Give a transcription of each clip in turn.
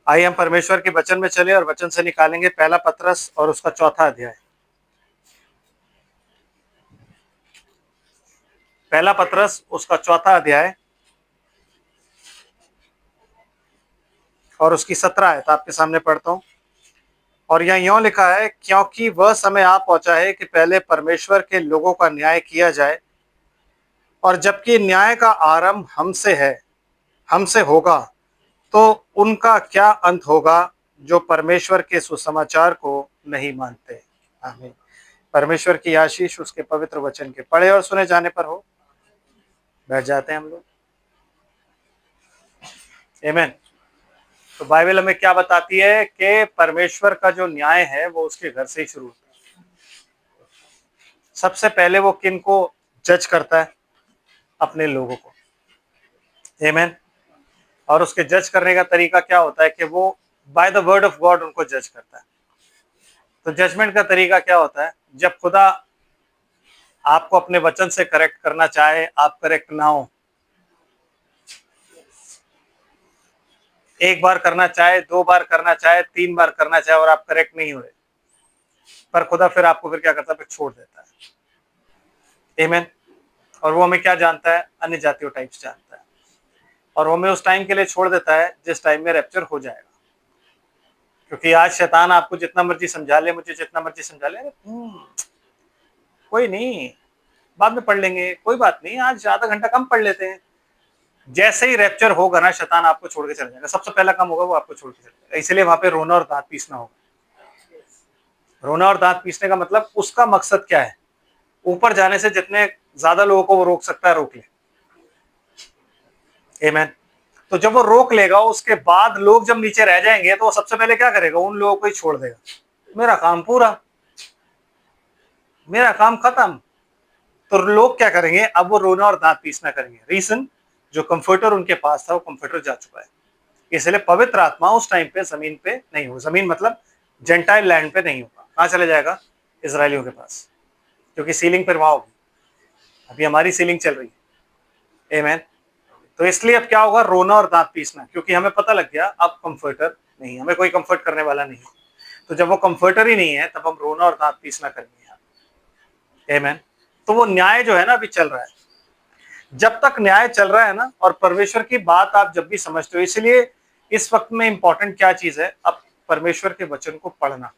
आइए हम परमेश्वर के वचन में चले और वचन से निकालेंगे पहला पत्रस और उसका चौथा अध्याय। पहला पत्रस उसका चौथा अध्याय और उसकी 17 आयत आपके सामने पढ़ता हूं। और यहाँ यूं लिखा है, क्योंकि वह समय आ पहुंचा है कि पहले परमेश्वर के लोगों का न्याय किया जाए, और जबकि न्याय का आरंभ हमसे होगा, तो उनका क्या अंत होगा जो परमेश्वर के सुसमाचार को नहीं मानते। आमीन। परमेश्वर की आशीष उसके पवित्र वचन के पढ़े और सुने जाने पर हो। बैठ जाते हैं हम लोग। आमीन। तो बाइबल हमें क्या बताती है कि परमेश्वर का जो न्याय है वो उसके घर से ही शुरू होता है। सबसे पहले वो किन को जज करता है? अपने लोगों को। आमीन। और उसके जज करने का तरीका क्या होता है कि वो by the word of God उनको जज करता है। तो जजमेंट का तरीका क्या होता है? जब खुदा आपको अपने वचन से करेक्ट करना चाहे, आप करेक्ट ना हो, एक बार करना चाहे, 2 बार करना चाहे, 3 बार करना चाहे और आप करेक्ट नहीं हो रहे, पर खुदा फिर आपको फिर क्या करता है? फिर छोड़ देता है। आमीन। और वो हमें क्या जानता है? अन्य जातियों टाइप्स जानता है। और वो हमें उस टाइम के लिए छोड़ देता है जिस टाइम में रैप्चर हो जाएगा। क्योंकि आज शैतान आपको जितना मर्जी समझा ले, मुझे जितना मर्जी समझा ले, कोई नहीं, बाद में पढ़ लेंगे, कोई बात नहीं, आज आधा घंटा कम पढ़ लेते हैं। जैसे ही रैप्चर होगा ना, शैतान आपको छोड़ के चला जाएगा। सबसे पहला काम होगा वो आपको छोड़ के चला जाएगा। इसलिए वहां पे रोना और दांत पीसना होगा। रोना और दांत पीसने का मतलब उसका मकसद क्या है? ऊपर जाने से जितने ज्यादा लोगों को वो रोक सकता है, रोक ले। आमीन। तो जब वो रोक लेगा, उसके बाद लोग जब नीचे रह जाएंगे तो वो सबसे पहले क्या करेगा? उन लोगों को ही छोड़ देगा। मेरा काम पूरा, मेरा काम खत्म। तो लोग क्या करेंगे? अब वो रोना और दांत पीसना करेंगे। रीजन, जो कंफर्टर उनके पास था वो कंफर्टर जा चुका है। इसलिए पवित्र आत्मा उस टाइम पे जमीन पे नहीं हो। जमीन मतलब जेंटाइल लैंड पे नहीं होगा। कहां चले जाएगा? इजरायलियों के पास, क्योंकि सीलिंग पर वहां होगी। अभी हमारी सीलिंग चल रही है। आमीन। तो इसलिए अब क्या होगा? रोना और दांत पीसना, क्योंकि हमें पता लग गया अब कंफर्टर नहीं, हमें कोई कंफर्ट करने वाला नहीं। तो जब वो कंफर्टर ही नहीं है, तब हम रोना और दांत पीसना करेंगे। आमीन। तो वो न्याय जो है ना, अभी चल रहा है। जब तक न्याय चल रहा है ना, और परमेश्वर की बात आप जब भी समझते हो, इसलिए इस वक्त में इंपॉर्टेंट क्या चीज है? अब परमेश्वर के वचन को पढ़ना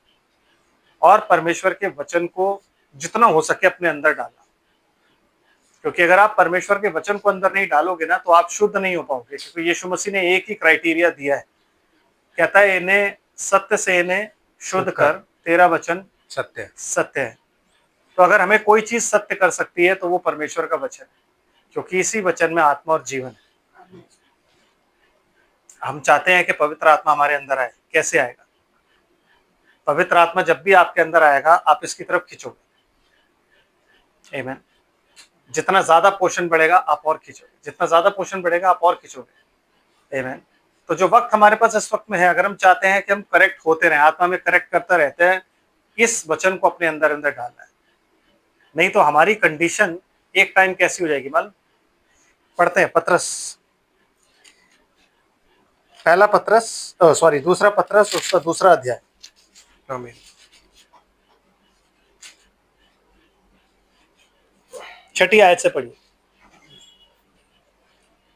और परमेश्वर के वचन को जितना हो सके अपने अंदर डालना। क्योंकि अगर आप परमेश्वर के वचन को अंदर नहीं डालोगे ना, तो आप शुद्ध नहीं हो पाओगे। क्योंकि यीशु मसीह ने एक ही क्राइटेरिया दिया है, कहता है इन्हें सत्य से इन्हें शुद्ध कर, तेरा वचन सत्य है। तो अगर हमें कोई चीज सत्य कर सकती है तो वो परमेश्वर का वचन है, क्योंकि इसी वचन में आत्मा और जीवन है। हम चाहते हैं कि पवित्र आत्मा हमारे अंदर आए। कैसे आएगा? पवित्र आत्मा जब भी आपके अंदर आएगा, आप इसकी तरफ खींचोगे। आमीन। जितना ज्यादा पोषण बढ़ेगा आप और खींचोगे, जितना ज्यादा पोषण बढ़ेगा आप और खींचोगे। आमीन। तो जो वक्त हमारे पास इस वक्त में है, अगर हम चाहते हैं कि हम करेक्ट होते रहें, आत्मा में करेक्ट करते रहते हैं, इस वचन को अपने अंदर अंदर डालना है। नहीं तो हमारी कंडीशन एक टाइम कैसी हो जाएगी मालूम? पढ़ते हैं पत्रस, पहला पत्रस, सॉरी दूसरा पत्रस, उसका दूसरा अध्याय। आमीन। छठी आयत से पढ़िए।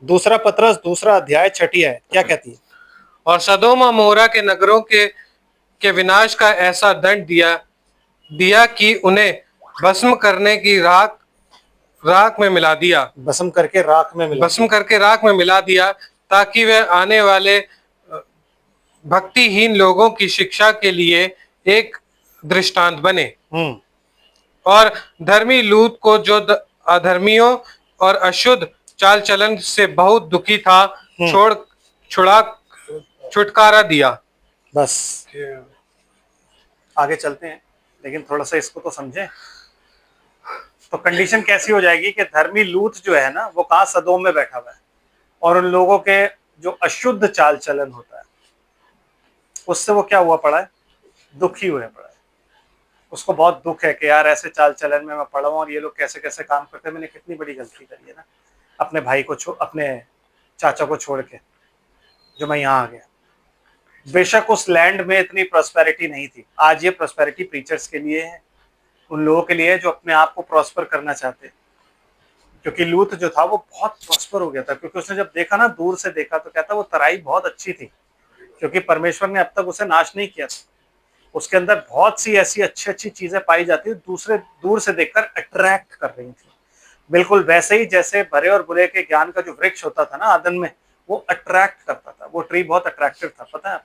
दूसरा पत्रस दूसरा अध्याय छठी आयत क्या कहती है? और सदोम और मोरा के नगरों के विनाश का ऐसा दंड दिया कि उन्हें भस्म करने की राख में मिला दिया। भस्म करके राख में मिला दिया, ताकि वे आने वाले भक्तिहीन लोगों की शिक्षा के लिए एक दृष्टांत बने। और धर्मी लूत को, जो अधर्मियों और अशुद्ध चाल चलन से बहुत दुखी था, छुटकारा दिया। बस आगे चलते हैं, लेकिन थोड़ा सा इसको तो समझें। तो कंडीशन कैसी हो जाएगी कि धर्मी लूत जो है ना, वो कहाँ? सदोम में बैठा हुआ है, और उन लोगों के जो अशुद्ध चाल चलन होता है उससे वो क्या हुआ पड़ा है? दुखी हुए पड़ा है। उसको बहुत दुख है कि यार ऐसे चाल चलन में मैं पड़ा हूं और ये लोग कैसे कैसे काम करते हैं, मैंने कितनी बड़ी गलती करी है ना, अपने भाई को अपने चाचा को छोड़ के। जो मैं यहाँ आ गया। बेशक उस लैंड में इतनी प्रॉस्पेरिटी नहीं थी, आज ये प्रॉस्पेरिटी प्रीचर्स के लिए है, उन लोगों के लिए जो अपने आप को प्रॉस्पर करना चाहते हैं। क्योंकि लूत जो था वो बहुत प्रॉस्पर हो गया था, क्योंकि उसने जब देखा ना, दूर से देखा, तो कहता वो तराई बहुत अच्छी थी, क्योंकि परमेश्वर ने अब तक उसे नाश नहीं किया था। उसके अंदर बहुत सी ऐसी अच्छी अच्छी चीजें पाई जाती है, दूसरे दूर से देखकर अट्रैक्ट कर रही थी। बिल्कुल वैसे ही जैसे भले और बुरे के ज्ञान का जो वृक्ष होता था ना आदन में, वो अट्रैक्ट करता था, वो ट्री बहुत अट्रैक्टिव था, पता है।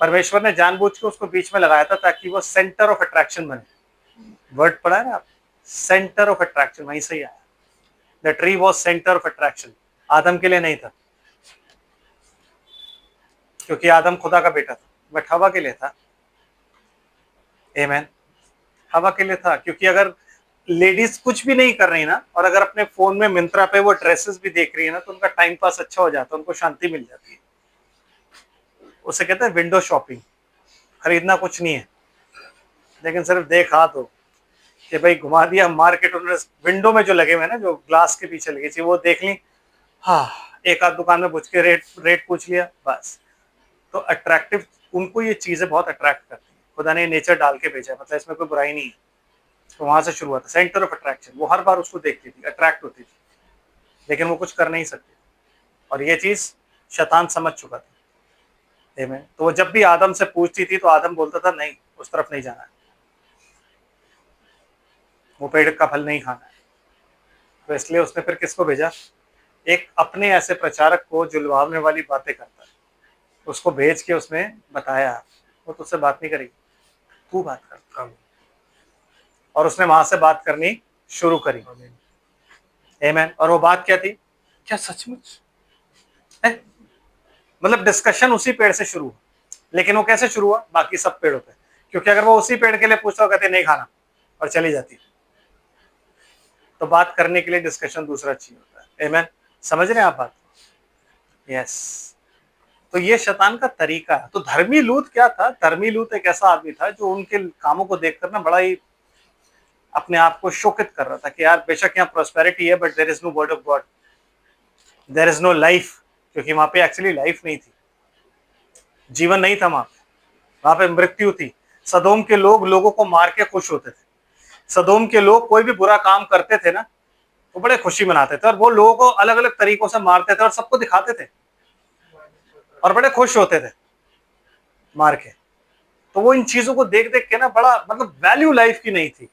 परमेश्वर ने जानबूझ के उसको बीच में लगाया था ताकि वो सेंटर ऑफ अट्रैक्शन बने। वर्ड पढ़ा है ना आप, सेंटर ऑफ अट्रैक्शन, वहीं से ही आया। The tree was centre of attraction, Adam के लिए नहीं था, क्योंकि आदम खुदा का बेटा था, बट हवा के लिए था। आमेन। हवा के लिए था, क्योंकि अगर लेडीज कुछ भी नहीं कर रही ना, और अगर अपने फोन में मिंत्रा पे वो ड्रेसेस भी देख रही है ना, तो उनका टाइम पास अच्छा हो जाता है, उनको शांति मिल जाती है। उसे कहते हैं विंडो शॉपिंग। खरीदना कुछ नहीं है, लेकिन सिर्फ देखा तो कि भाई घुमा दिया मार्केट, उन्होंने विंडो में जो लगे हुए ना, जो ग्लास के पीछे लगी थी, वो देख ली, हाँ, एक आध दुकान में पूछ के रेट रेट पूछ लिया, बस। तो अट्रैक्टिव, उनको ये चीजें बहुत अट्रैक्ट करती है। खुदा ने नेचर डाल के भेजा, मतलब इसमें कोई बुराई नहीं है। तो वहां से शुरू हुआ था सेंटर ऑफ अट्रैक्शन। वो हर बार उसको देखती थी, अट्रैक्ट होती थी, लेकिन वो कुछ कर नहीं सकती, और ये चीज शैतान समझ चुका था। आमीन। तो वो जब भी आदम से पूछती थी, तो आदम बोलता था नहीं, उस तरफ नहीं जाना है, वो पेड़ का फल नहीं खाना है। तो इसलिए उसने फिर किसको भेजा? एक अपने ऐसे प्रचारक को जो लुभावने वाली बातें करता है, उसको भेज के उसने बताया वो तुझसे बात नहीं करेगी, तू बात कर। और उसने वहां से बात करनी शुरू करी। आमीन। और वो बात क्या थी? क्या सचमुच है? मतलब डिस्कशन उसी पेड़ से शुरू हुआ, लेकिन वो कैसे शुरू हुआ? बाकी सब पेड़ों पे, क्योंकि अगर वो उसी पेड़ के लिए पूछता, कहते नहीं खाना, और चली जाती। तो बात करने के लिए डिस्कशन दूसरा चाहिए होता है। आमीन। समझ रहे हैं आप बात? यस। तो ये शैतान का तरीका है। तो धर्मी लूत क्या था? धर्मी लूत एक ऐसा आदमी था जो उनके कामों को देखकर ना बड़ा ही अपने आप को शोकित कर रहा था कि यार बेशक यहाँ प्रोस्पेरिटी है, but there is no word of God, there is no life. क्योंकि वहां पे एक्चुअली लाइफ नहीं थी, जीवन नहीं था वहां पे मृत्यु थी। सदोम के लोग लोगों को मार के खुश होते थे। सदोम के लोग कोई भी बुरा काम करते थे ना, वो बड़े खुशी मनाते थे, और वो लोगों को अलग अलग तरीकों से मारते थे और सबको दिखाते थे, और बड़े खुश होते थे मार के। तो वो इन चीजों को देख देख के ना बड़ा, मतलब वैल्यू लाइफ की नहीं थी।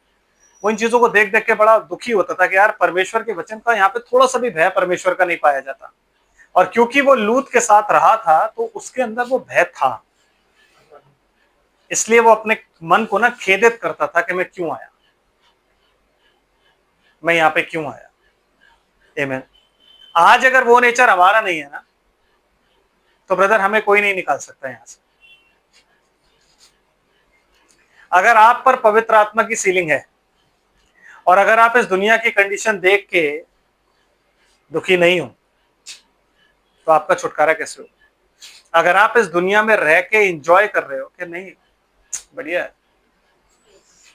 वो इन चीजों को देख देख के बड़ा दुखी होता था कि यार परमेश्वर के वचन का यहाँ पे थोड़ा सा भी भय परमेश्वर का नहीं पाया जाता। और क्योंकि वो लूत के साथ रहा था, तो उसके अंदर वो भय था, इसलिए वो अपने मन को ना खेदित करता था कि मैं क्यों आया, मैं यहाँ पे क्यों आया। आमीन। आज अगर वो नेचर हमारा नहीं है ना, तो ब्रदर हमें कोई नहीं निकाल सकता यहाँ से। अगर आप पर पवित्र आत्मा की सीलिंग है, और अगर आप इस दुनिया की कंडीशन देख के दुखी नहीं हो, तो आपका छुटकारा कैसे हो? अगर आप इस दुनिया में रह के एंजॉय कर रहे हो कि नहीं बढ़िया है,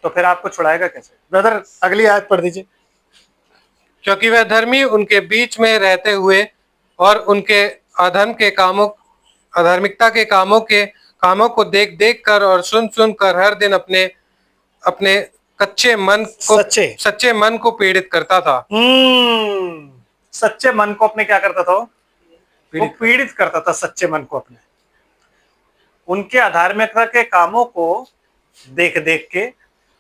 तो फिर आपको छुड़ाएगा कैसे? ब्रदर अगली आयत पढ़ दीजिए। क्योंकि वह धर्मी उनके बीच में रहते हुए और उनके अधर्म के कामों, अधार्मिकता के कामों को देख देख कर और सुन सुन कर हर दिन अपने अपने सच्चे मन को पीड़ित करता था। सच्चे मन को अपने क्या करता था? वो पीड़ित करता था सच्चे मन को अपने, उनके अधार्मिकता के कामों को देख देख के,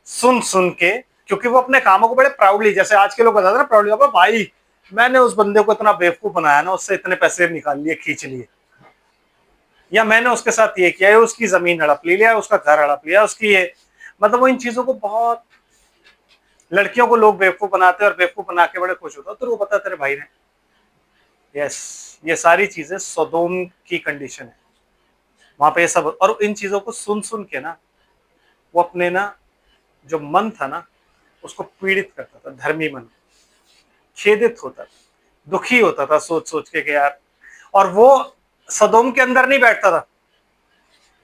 सुन सुन के, क्योंकि वो अपने कामों को बड़े प्राउडली, जैसे आज के लोग बताते ना प्राउडली, भाई मैंने उस बंदे को इतना बेवकूफ बनाया ना, उससे इतने पैसे निकाल लिए, खींच लिए, या मैंने उसके साथ ये किया, उसकी जमीन हड़प लिया, उसका घर हड़प लिया, उसकी ये, मतलब वो इन चीजों को बहुत, लड़कियों को लोग बेवकूफ बनाते हैं और बेवकूफ बना के बड़े खुश होते हैं। तो वो पता तेरे भाई ने, यस, ये सारी चीजें सदोम की कंडीशन है वहां पे, ये सब। और इन चीजों को सुन सुन के ना वो अपने ना जो मन था ना उसको पीड़ित करता था, धर्मी मन, खेदित होता था, दुखी होता था सोच सोच के यार। और वो सदोम के अंदर नहीं बैठता था,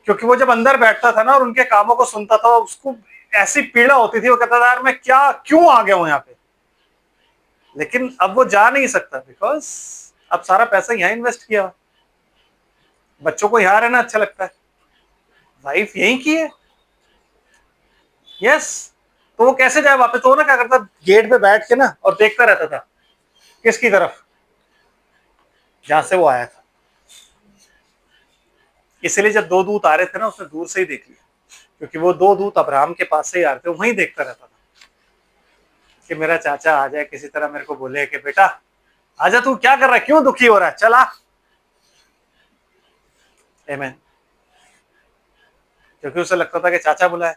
क्योंकि वो जब अंदर बैठता था ना और उनके कामों को सुनता था, उसको ऐसी पीड़ा होती थी, वो कहता था यार मैं क्या क्यों आ गया हूं यहाँ पे। लेकिन अब वो जा नहीं सकता, बिकॉज अब सारा पैसा यहाँ इन्वेस्ट किया हुआ। बच्चों को यहाँ रहना अच्छा लगता है, वाइफ यहीं की है। यस, तो वो कैसे जाए वापस? तो वो ना क्या करता, गेट पे बैठ के ना और देखता रहता था, किसकी तरफ? जहां से वो आया था। इसलिए जब दो दूत आ रहे थे ना, उसने दूर से ही देख लिया, क्योंकि वो दो दूत अब्राहम के पास से ही आ रहे थे, वहीं देखता रहता था कि मेरा चाचा आ जाए, किसी तरह मेरे को बोले कि बेटा आजा, तू क्या कर रहा है, क्यों दुखी हो रहा है, चला। आमीन। क्योंकि उसे लगता था कि चाचा बुलाए,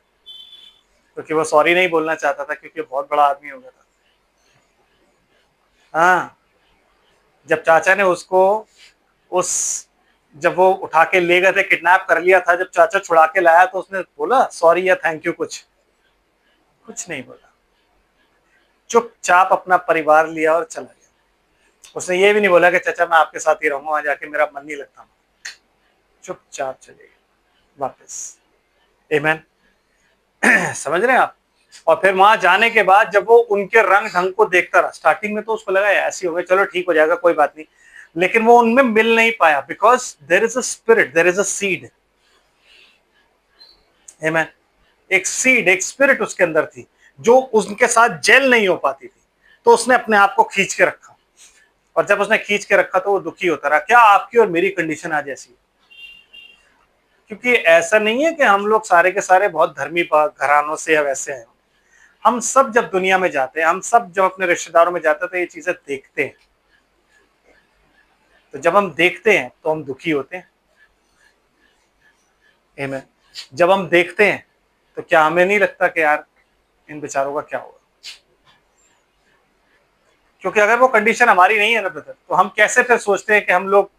क्योंकि वो सॉरी नहीं बोलना चाहता था, क्योंकि बहुत बड़ा आदमी हो गया था। हाँ, जब चाचा ने उसको उस जब वो उठा के ले गए थे, किडनैप कर लिया था, जब चाचा छुड़ा के लाया तो उसने बोला सॉरी या थैंक यू? कुछ नहीं बोला, चुपचाप अपना परिवार लिया और चला गया। उसने ये भी नहीं बोला कि चाचा मैं आपके साथ ही रहूंगा, वहां जाके मेरा मन नहीं लगता। चुपचाप चले गए वापस। आमीन। समझ रहे हैं आप? और फिर वहां जाने के बाद जब वो उनके रंग ढंग को देखता रहा, स्टार्टिंग में तो उसको लगा ऐसे हो गए, चलो ठीक हो जाएगा, कोई बात नहीं, लेकिन वो उनमें मिल नहीं पाया, because there is a spirit, there is a seed. आमीन। एक सीड, एक स्पिरिट उसके अंदर थी, जो उनके साथ जेल नहीं हो पाती थी, तो उसने अपने आप को खींच के रखा। और जब उसने खींच के रखा तो वो दुखी होता रहा। क्या आपकी और मेरी कंडीशन आज ऐसी है? क्योंकि ऐसा नहीं है कि हम लोग सारे के सारे बहुत धर्मी घरानों से या वैसे हैं। हम सब जब दुनिया में जाते हैं, हम सब जब अपने रिश्तेदारों में जाते हैं, तो ये चीजें देखते हैं। तो जब हम देखते हैं तो हम दुखी होते हैं। आमीन। जब हम देखते हैं तो क्या हमें नहीं लगता कि यार इन बेचारों का क्या होगा? क्योंकि अगर वो कंडीशन हमारी नहीं है ना ब्रदर, तो हम कैसे फिर सोचते हैं कि हम लोग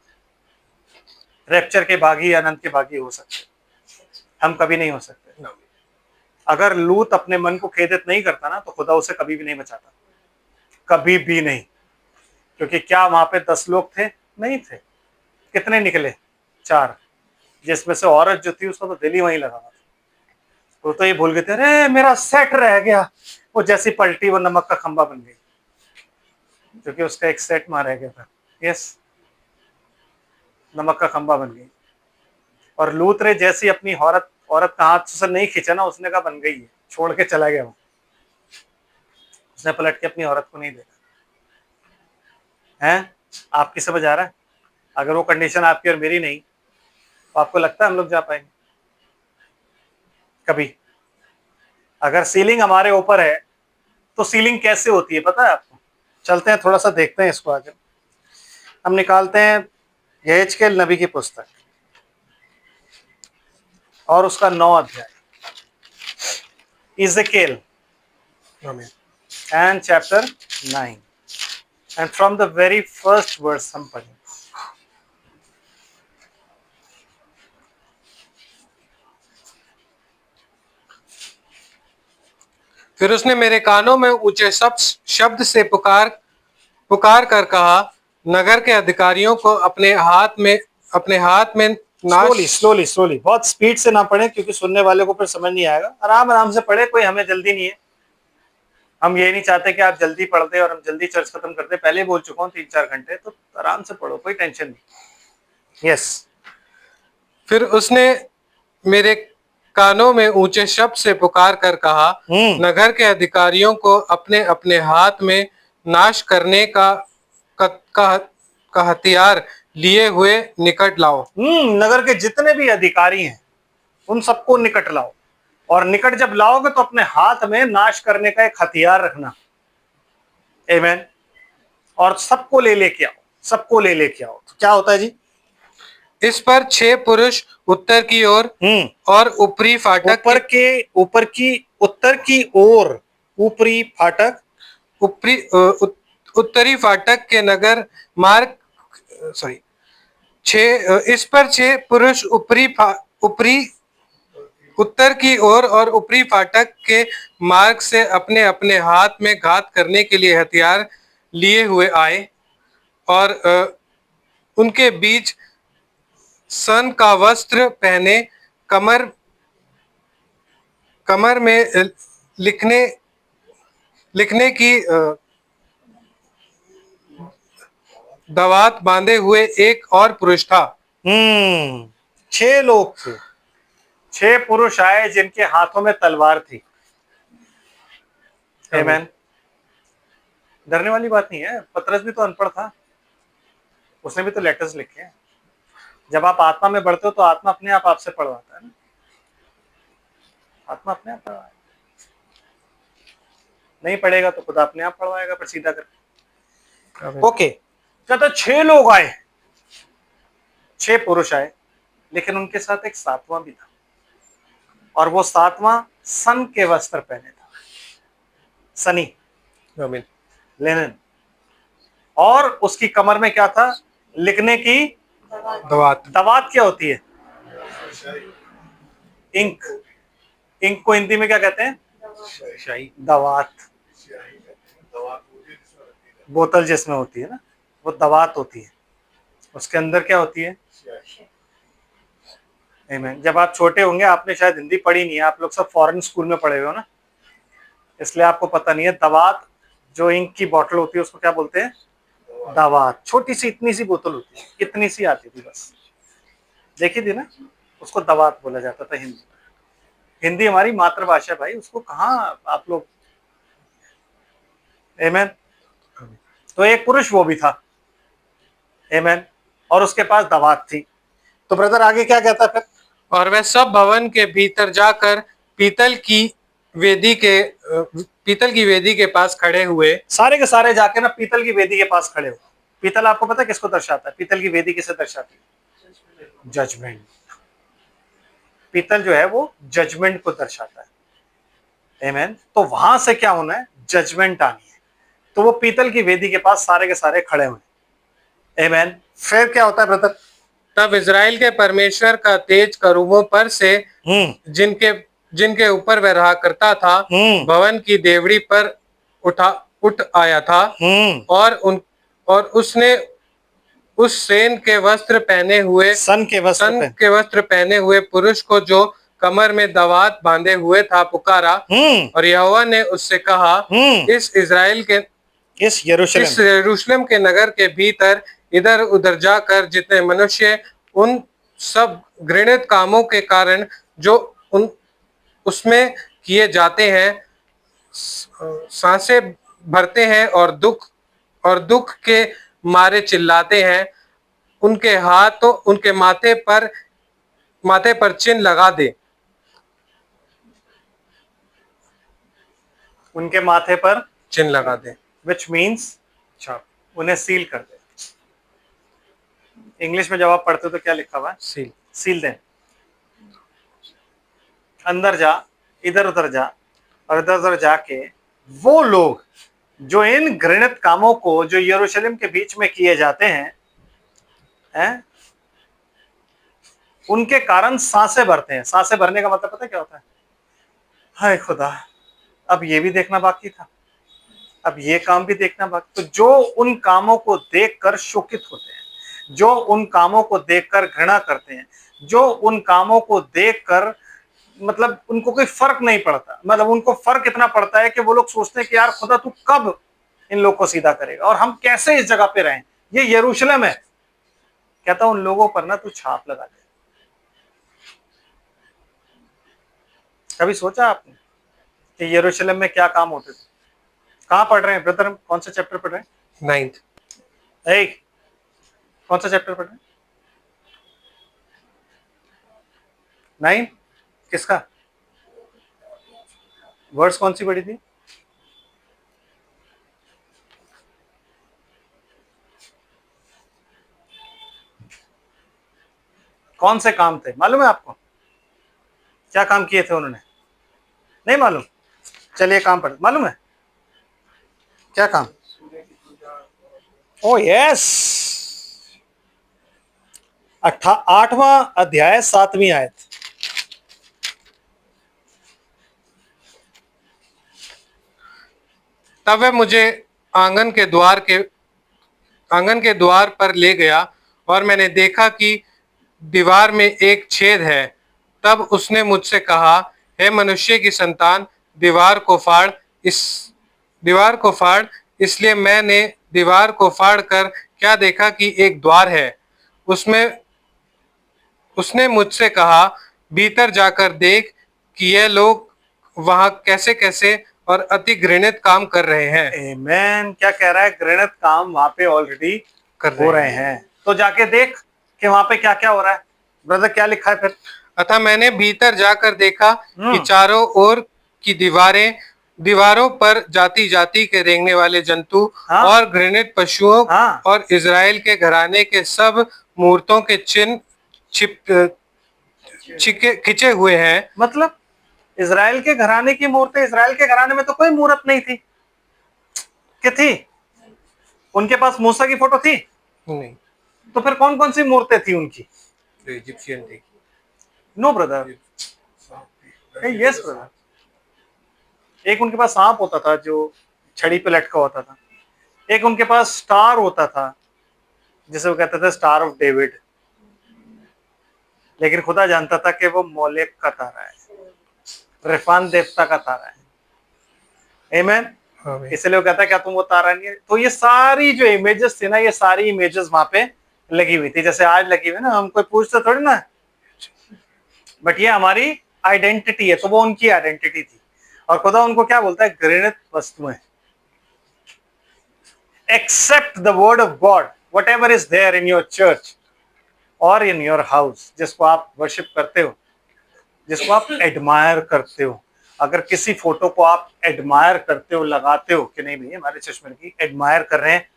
रैप्चर के भागी, आनंद के भागी हो सकते? हम कभी नहीं हो सकते। अगर लूत अपने मन को खेदित नहीं करता ना, तो खुदा उसे कभी भी नहीं बचाता, कभी भी नहीं। क्योंकि क्या वहां पे 10 लोग थे? नहीं थे। कितने निकले? 4, जिसमें से औरत जो थी उसका तो दिल ही वहीं लगा था। वो तो ये भूल गए थे, अरे मेरा सेट रह गया। वो जैसी पलटी वो नमक का खंबा बन गई, क्योंकि उसका एक सेट वहां रह गया था। यस, नमक का खंबा बन गई। और लूत ने जैसी अपनी औरत का हाथ से नहीं खींचा ना, उसने कहा बन गई है, छोड़ के चला गया वो। उसने पलट के अपनी औरत को नहीं देखा। है आपकी समझ आ रहा है? अगर वो कंडीशन आपकी और मेरी नहीं, तो आपको लगता है हम लोग जा पाएंगे कभी? अगर सीलिंग हमारे ऊपर है, तो सीलिंग कैसे होती है पता है आपको? चलते हैं थोड़ा सा देखते हैं इसको आगे। हम निकालते हैं यहेजकेल नबी की पुस्तक और उसका 9 अध्याय, Ezekiel and chapter 9, and from the very first verse हम पढ़ें। फिर उसने मेरे कानों में ऊंचे शब्द से पुकार पुकार कर कहा, नगर के अधिकारियों को अपने हाथ में स्लोली नाश। स्लोली स्लोली, बहुत स्पीड से ना पढ़े, क्योंकि सुनने वाले को फिर समझ नहीं आएगा। आराम आराम से पढ़े, कोई हमें जल्दी नहीं है। हम ये नहीं चाहते कि आप जल्दी पढ़ दे और हम जल्दी चर्च खत्म कर दे। पहले बोल चुका हूँ 3-4 घंटे, तो आराम से पढ़ो, कोई टेंशन नहीं। यस। फिर उसने मेरे कानों में ऊंचे शब्द से पुकार कर कहा, नगर के अधिकारियों को अपने अपने हाथ में नाश करने का, का, का हथियार लिए हुए निकट लाओ। नगर के जितने भी अधिकारी हैं उन सबको निकट लाओ, और निकट जब लाओगे तो अपने हाथ में नाश करने का एक हथियार रखना। आमीन। और सबको ले लेके आओ, सबको ले लेके आओ। तो क्या होता है जी? इस पर 6 पुरुष उत्तर की ओर और ऊपरी फाटक उत्तर की ओर ऊपरी फाटक, ऊपरी उत्तरी फाटक के नगर मार्ग, सॉरी, इस पर 6 पुरुष ऊपरी उत्तर की ओर और ऊपरी फाटक के मार्ग से अपने अपने हाथ में घात करने के लिए हथियार लिए हुए आए, और उनके बीच सन का वस्त्र पहने, कमर कमर में लिखने की दवात बांधे हुए एक और पुरुष था। 6 लोग थे, 6 पुरुष आए जिनके हाथों में तलवार थी। आमेन। डरने वाली बात नहीं है, पतरस भी तो अनपढ़ था, उसने भी तो लेटर्स लिखे हैं। जब आप आत्मा में बढ़ते हो तो आत्मा अपने आप आपसे पढ़वाता है ना, आत्मा अपने आप पढ़वाएगा, नहीं पढ़ेगा तो खुदा अपने आप पढ़वाएगा पर सीधा करके। ओके, कहता 6 लोग आए, 6 पुरुष आए, लेकिन उनके साथ एक 7वां भी था, और वो 7वां सन के वस्त्र पहने था, सनी, आमीन। लेनिन, और उसकी कमर में क्या था? लिखने की दवात। दवात क्या होती है? इंक। इंक को हिंदी में क्या कहते हैं? शाही। दवात। बोतल जिसमें होती है ना, वो दवात होती है, उसके अंदर क्या होती है? आमीन। जब आप छोटे होंगे, आपने शायद हिंदी पढ़ी नहीं है, आप लोग सब फॉरेन स्कूल में पढ़े हुए हो ना, इसलिए आपको पता नहीं है। दवात, जो इंक की बोतल होती है, उसको क्या बोलते हैं? दवात। छोटी सी इतनी सी बोतल होती है, इतनी सी आती थी बस, देखी थी ना, उसको दवात बोला जाता था। हिंदी, हिंदी हमारी मातृभाषा भाई, उसको कहाँ आप लोग। आमीन। तो एक पुरुष वो भी था, आमीन, और उसके पास दवात थी। तो ब्रदर आगे क्या कहता है फिर? और वह सब भवन के भीतर जाकर पीतल की वेदी के पास खड़े हुए। सारे के सारे जाके ना पीतल की वेदी के पास खड़े हो। पीतल आपको पता है किसको दर्शाता है? पीतल की वेदी किसे दर्शाती है? जजमेंट। पीतल जो है वो जजमेंट को दर्शाता है। आमीन। तो वहां से क्या होना है? जजमेंट आनी है। तो वो पीतल की वेदी के पास सारे के सारे खड़े हुए। आमीन। फिर क्या होता है ब्रदर? तब इज़राइल के परमेश्वर का तेज करूबों पर से जिनके ऊपर वह रहा करता था, भवन की देवड़ी पर उठ आया था, और उसने उस सन के वस्त्र पहने हुए पुरुष को, जो कमर में दवात बांधे हुए था, पुकारा। और यहोवा ने उससे कहा, इस यरूशलेम के नगर के भीतर इधर उधर जाकर जितने मनुष्य उन सब घृणित कामों के कारण जो उसमें किए जाते हैं, सांसें भरते हैं और दुख के मारे चिल्लाते हैं, उनके माथे पर चिन्ह लगा दे। उनके माथे पर चिन्ह लगा दे, विच मीन्स उन्हें सील कर दे। इंग्लिश में जब आप पढ़ते हो तो क्या लिखा हुआ है? सील दे। अंदर जा, इधर उधर जा, और इधर उधर जाके वो लोग जो इन घृणित कामों को जो यरूशलेम के बीच में किए जाते हैं, उनके कारण सांसें भरते हैं। सांसें भरने का मतलब पता क्या होता है? हाय खुदा, अब ये भी देखना बाकी था, अब ये काम भी देखना बाकी। तो जो उन कामों को देखकर शोकित होते हैं, जो उन कामों को देखकर घृणा करते हैं, जो उन कामों को देखकर मतलब उनको कोई फर्क नहीं पड़ता, मतलब उनको फर्क इतना पड़ता है कि वो लोग सोचते हैं कि यार खुदा तू कब इन लोग को सीधा करेगा और हम कैसे इस जगह पे रहें, ये यरूशलेम है। कहता उन लोगों पर ना तू छाप लगा दे। कभी सोचा आपने कि यरूशलेम में क्या काम होते थे? कहाँ पढ़ रहे हैं ब्रदर? हम कौन सा चैप्टर पढ़ रहे हैं? 9th। कौन सा चैप्टर पढ़ रहे हैं? 9? किसका? वर्ड्स कौन सी पढ़ी थी? कौन से काम थे मालूम है आपको? क्या काम किए थे उन्होंने? नहीं मालूम? चलिए काम पढ़, मालूम है क्या काम? ओ यस, 8वां अध्याय 7वीं आयत। तब वह मुझे आंगन के द्वार पर ले गया, और मैंने देखा कि दीवार में एक छेद है। तब उसने मुझसे कहा, हे मनुष्य की संतान, दीवार को फाड़। इसलिए मैंने दीवार को फाड़ कर क्या देखा कि एक द्वार है, उसमें उसने मुझसे कहा, भीतर जाकर देख कि यह लोग वहां कैसे कैसे और अति घृणित काम कर रहे हैं। आमेन। क्या कह रहा है? घृणित काम वहां पे ऑलरेडी कर हो रहे रहे हैं। तो जाके देख कि वहां पे क्या क्या हो रहा है। ब्रदर क्या लिखा है फिर? अतः मैंने भीतर जाकर देखा कि हम्म। चारों ओर की दीवारों पर जाति जाति के रेंगने वाले जंतु हाँ और घृणित पशुओं हाँ। और इज़राइल के घराने के सब मूर्तों के चिन्ह छिके खिंचे हुए हैं। मतलब इज़राइल के घराने की मूर्तें, इज़राइल के घराने में तो कोई मूर्त नहीं थी कि थी? उनके पास मूसा की फोटो थी? नहीं, तो फिर कौन कौन सी मूर्तें थी उनकी? जो इजिप्शियन थी। No brother, yes brother. एक उनके पास सांप होता था जो छड़ी पे लटका होता था। एक उनके पास स्टार होता था जिसे वो कहते थे स्टार ऑफ डेविड। लेकिन खुदा जानता था कि वो मोलेक का तारा है, रिफान देवता का तारा है। आमेन। इसलिए वो कहता है क्या तुम वो तारा नहीं है? तो ये सारी जो इमेजेस थी ना, ये सारी इमेजेस वहां पे लगी हुई थी, जैसे आज लगी हुई ना। हम कोई पूछते थोड़ी ना, बट ये हमारी आइडेंटिटी है। तो वो उनकी आइडेंटिटी थी। और खुदा उनको क्या बोलता है? घृणित वस्तुएं। Except the word of God, whatever is there in your church और इन योर हाउस, जिसको आप वर्शिप करते हो, जिसको आप एडमायर करते हो। अगर किसी फोटो को आप एडमायर करते हो, लगाते हो कि नहीं भाई हमारे चश्मे की एडमायर कर रहे हैं,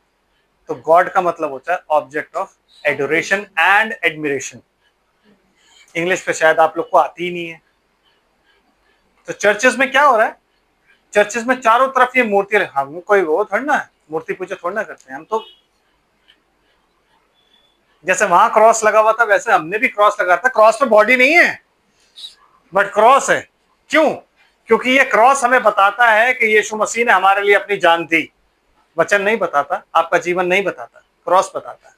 तो गॉड का मतलब होता है object of adoration and admiration. English पे शायद आप लोग को आती ही नहीं है। तो चर्चेस में क्या हो रहा है? चर्चेस में चारों तरफ ये मूर्ति, हम कोई वो थोड़ा ना मूर्ति पूजा थोड़ा ना करते हैं। हम तो जैसे वहां क्रॉस लगा हुआ था वैसे हमने भी क्रॉस लगा था। क्रॉस पे बॉडी नहीं है बट क्रॉस है। क्यों? क्योंकि ये क्रॉस हमें बताता है कि यीशु मसीह ने हमारे लिए अपनी जान दी। वचन नहीं बताता, आपका जीवन नहीं बताता, क्रॉस बताता है।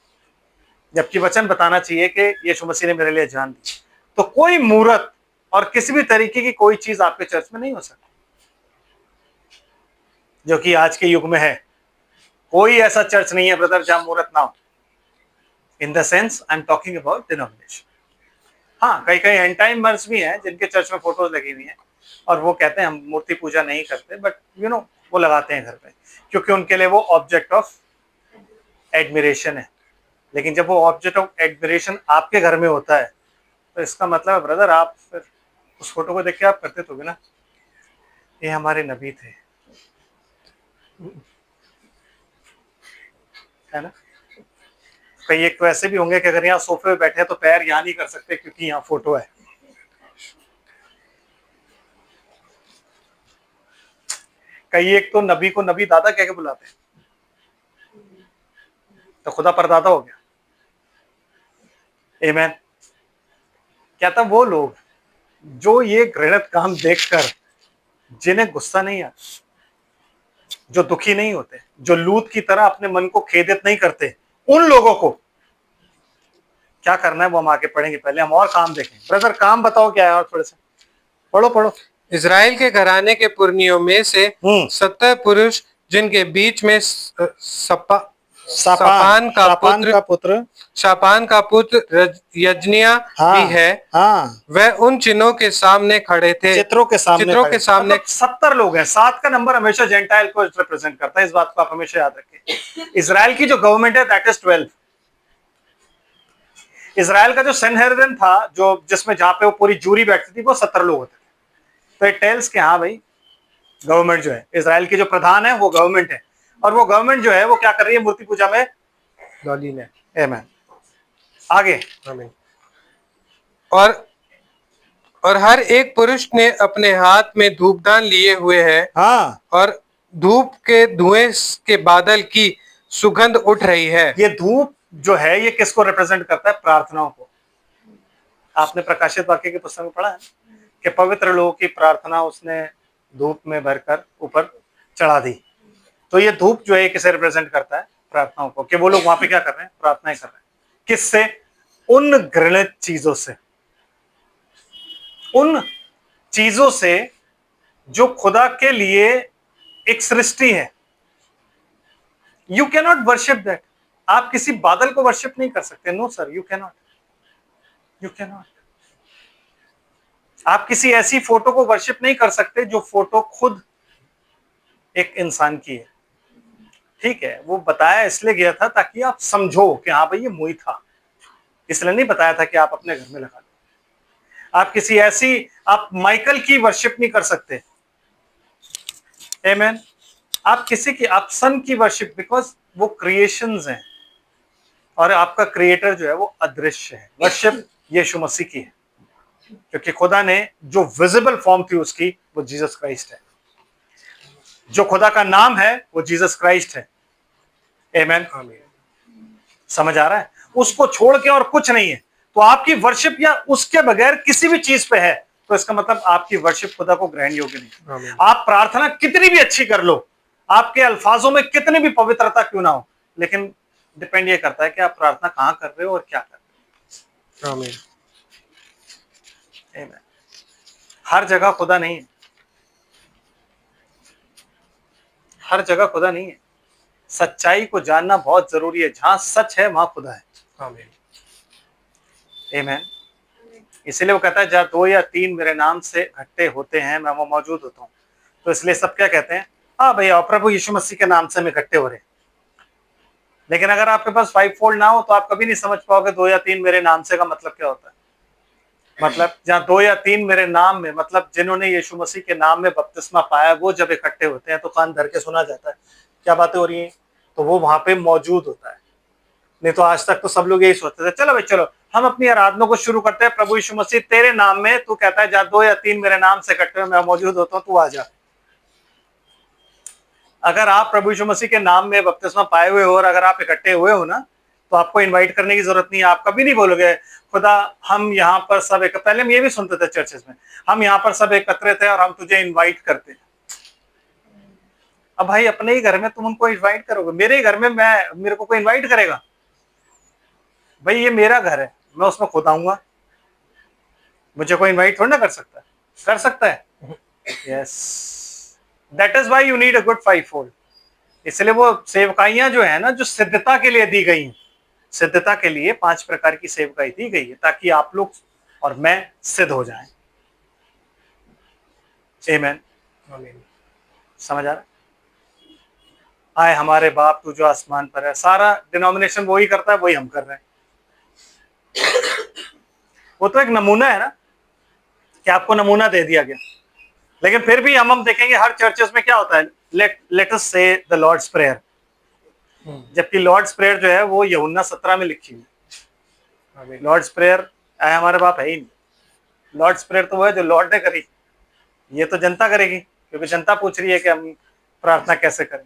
जबकि वचन बताना चाहिए कि यीशु मसीह ने मेरे लिए जान दी। तो कोई मूर्त और किसी भी तरीके की कोई चीज आपके चर्च में नहीं हो सकती जो कि आज के युग में है। कोई ऐसा चर्च नहीं है ब्रदर जहां मूर्त ना हो। In the sense I am talking about denomination. हाँ, कई कई एंड टाइम मर्स भी हैं जिनके चर्च में फोटोज लगी हुई हैं और वो कहते हैं हम मूर्ति पूजा नहीं करते, बट यू नो वो लगाते हैं घर पे क्योंकि उनके लिए वो ऑब्जेक्ट ऑफ एडमिरेशन है। लेकिन जब वो ऑब्जेक्ट ऑफ एडमिरेशन आपके घर में होता है तो इसका मतलब है ब्रदर आप फिर उस फोटो को देख के आप करते तो ना ये हमारे नबी थे, है ना? कई एक तो ऐसे भी होंगे कि अगर यहाँ सोफे पे बैठे हैं तो पैर यहाँ नहीं कर सकते क्योंकि यहाँ फोटो है। कई एक तो नबी को नबी दादा कह के बुलाते हैं, तो खुदा परदादा हो गया। आमीन। क्या था वो लोग जो ये घृणित काम देखकर जिन्हें गुस्सा नहीं आता, जो दुखी नहीं होते, जो लूत की तरह अपने मन को खेदित नहीं करते, उन लोगों को क्या करना है वो हम आगे पढ़ेंगे। पहले हम और काम देखें। ब्रदर काम बताओ क्या है? और थोड़े से पढ़ो पढ़ो। इज़राइल के घराने के पुरनियों में से 70 पुरुष जिनके बीच में शापान शापान का पुत्र यजनिया भी है। हाँ, वह उन चिन्हों के सामने खड़े थे, चित्रों के सामने मतलब 70 लोग हैं। 7 का नंबर हमेशा जेंटाइल को रिप्रेजेंट करता है। इस बात को आप हमेशा याद रखें। इजराइल की जो गवर्नमेंट है दैट इज 12। इजराइल का जो सनहेरिडन था, जो जिसमें जहां पे वो पूरी जूरी बैठती थी, वो 70 लोग होते थे। तो इट टेल्स कि हाँ भाई गवर्नमेंट जो है, इजराइल की जो प्रधान है वो गवर्नमेंट है। और वो गवर्नमेंट जो है वो क्या कर रही है? मूर्ति पूजा में डॉलीन है। आमीन। आगे आमीन। और हर एक पुरुष ने अपने हाथ में धूपदान लिए हुए है। हाँ, और धूप के धुएं के बादल की सुगंध उठ रही है। ये धूप जो है ये किसको रिप्रेजेंट करता है? प्रार्थनाओं को। आपने प्रकाशित वाक्य की पुस्तक में पढ़ा है कि पवित्र लोगों की प्रार्थना उसने धूप में भरकर ऊपर चढ़ा दी। तो ये धूप जो है किसे रिप्रेजेंट करता है? प्रार्थनाओं को। कि वो लोग वहां पे क्या कर रहे हैं? प्रार्थनाएं कर रहे हैं। किससे? उन घृणित चीजों से, उन चीजों से जो खुदा के लिए एक सृष्टि है। You can not worship that. आप किसी बादल को वर्शिप नहीं कर सकते। No sir, you can not, you can not. आप किसी ऐसी फोटो को वर्शिप नहीं कर सकते जो फोटो खुद एक इंसान की है। ठीक है, वो बताया इसलिए गया था ताकि आप समझो कि हाँ भाई ये मुई था, इसलिए नहीं बताया था कि आप अपने घर में लगा लो। आप किसी ऐसी, आप माइकल की वर्शिप नहीं कर सकते। आमेन। आप किसी की, आप सन की वर्शिप, बिकॉज वो क्रिएशंस हैं और आपका क्रिएटर जो है वो अदृश्य है। वर्शिप यीशु मसीह की है, क्योंकि खुदा ने जो विजिबल फॉर्म थी उसकी, वो जीसस क्राइस्ट है। जो खुदा का नाम है वो जीसस क्राइस्ट है। आमेन। समझ आ रहा है? उसको छोड़ के और कुछ नहीं है। तो आपकी वर्शिप या उसके बगैर किसी भी चीज पे है, तो इसका मतलब आपकी वर्शिप खुदा को ग्रहण योग्य नहीं। आप प्रार्थना कितनी भी अच्छी कर लो, आपके अल्फाजों में कितनी भी पवित्रता क्यों ना हो, लेकिन डिपेंड ये करता है कि आप प्रार्थना कहां कर रहे हो और क्या कर रहे हो। आमीन। आमीन। हर जगह खुदा नहीं है, हर जगह खुदा नहीं है। सच्चाई को जानना बहुत जरूरी है। जहां सच है वहां खुदा है। आमीन। आमीन। इसलिए वो कहता है जहां 2 या 3 मेरे नाम से इकट्ठे होते हैं मैं वो मौजूद होता हूँ। तो इसलिए सब क्या कहते हैं, हाँ भैया प्रभु यीशु मसीह के नाम से हम इकट्ठे हो रहे हैं। लेकिन अगर आपके पास 5 फोल्ड ना हो तो आप कभी नहीं समझ पाओगे 2 या 3 मेरे नाम से का मतलब क्या होता है। मतलब जहाँ 2 या 3 मेरे नाम में, मतलब जिन्होंने यीशु मसीह के नाम में बपतिस्मा पाया, वो जब इकट्ठे होते हैं तो कान धर के सुना जाता है क्या बातें हो रही हैं, तो वो वहां पे मौजूद होता है। नहीं तो आज तक तो सब लोग यही सोचते थे, चलो भाई चलो हम अपनी आराधना को शुरू करते हैं, प्रभु यीशु मसीह तेरे नाम में, तू कहता है जहाँ 2 या 3 मेरे नाम से इकट्ठे मैं मौजूद होता हूँ, तू आ जा। अगर आप प्रभु यीशु मसीह के नाम में बपतिस्मा पाए हुए हो और अगर आप इकट्ठे हुए हो ना, तो आपको इनवाइट करने की जरूरत नहीं है। आप कभी नहीं बोलोगे खुदा हम यहाँ पर सब एक, पहले हम ये भी सुनते थे चर्चेस में, हम यहाँ पर सब एकत्रित है और हम तुझे इनवाइट करते हैं। अब भाई अपने ही घर में तुम उनको इनवाइट करोगे, मेरे ही घर में मैं, मेरे को कोई इनवाइट करेगा? भाई ये मेरा घर है, मैं उसमें खुद आऊंगा, मुझे कोई इनवाइट थोड़ा ना कर सकता है। कर सकता है? Yes, that is why you need a good 5 fold. इसलिए वो सेवकाइयां जो है ना, जो सिद्धता के लिए दी गई हैं, सिद्धता के लिए 5 प्रकार की सेवकाई दी गई है ताकि आप लोग और मैं सिद्ध हो जाएं। आमीन। समझ आ रहा है? आए हमारे बाप तू जो आसमान पर है, सारा डिनोमिनेशन वही करता है, वही हम कर रहे हैं। वो तो एक नमूना है ना, कि आपको नमूना दे दिया गया, लेकिन फिर भी हम देखेंगे हर चर्चेस में क्या होता है, लेट अस से द लॉर्ड्स प्रेयर, जबकि लॉर्ड्स प्रेयर जो है वो यूहन्ना 17 में लिखी हुई है। लॉर्ड्स प्रेयर आए हमारे बाप है ही नहीं। लॉर्ड्स प्रेयर तो वो है जो लॉर्ड ने करी, ये तो जनता करेगी, क्योंकि जनता पूछ रही है कि हम प्रार्थना कैसे करें।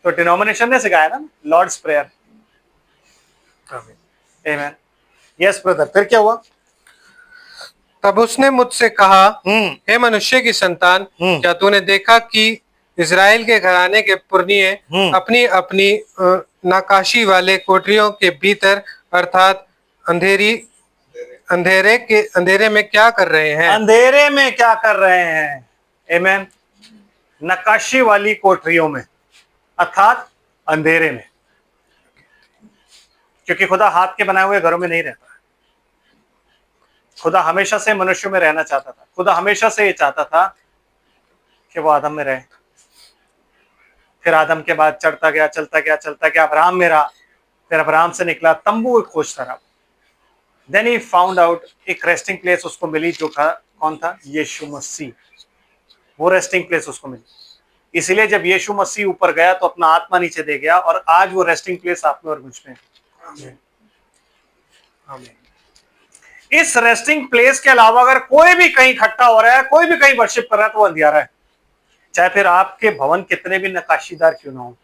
तो डिनोमिनेशन ने सिखाया ना लॉर्ड्स प्रेयर। आमीन। यस ब्रदर, फिर क्या हुआ? तब उसने मुझसे कहा, हे मनुष्य की संतान, क्या तूने देखा कि इज़राइल के घराने के पुरनिये अपनी अपनी नकाशी वाले कोठरियों के भीतर अर्थात अंधेरे में क्या कर रहे हैं? अंधेरे में क्या कर रहे हैं? आमीन। नकाशी वाली कोठरियों में अर्थात अंधेरे में, क्योंकि खुदा हाथ के बनाए हुए घरों में नहीं रहता। खुदा हमेशा से मनुष्य में रहना चाहता था। खुदा हमेशा से ये चाहता था कि वो आदम में रहे। फिर आदम के बाद चढ़ता गया, चलता गया, चलता गया, अब्राहम में रहा। फिर अब्राहम से निकला, तंबू खोजता रहा। देन ही फाउंड आउट एक रेस्टिंग प्लेस उसको मिली, जो था कौन था? यीशु मसीह। वो रेस्टिंग प्लेस उसको मिली। इसलिए जब यीशु मसीह ऊपर गया तो अपना आत्मा नीचे दे गया, और आज वो रेस्टिंग प्लेस आप में और मुझ में है। इस रेस्टिंग प्लेस के अलावा अगर कोई भी कहीं इकट्ठा हो रहा है, कोई भी कहीं वर्शिप कर रहा है, तो वो अंधियारा है। चाहे फिर आपके भवन कितने भी नकाशीदार क्यों ना हो,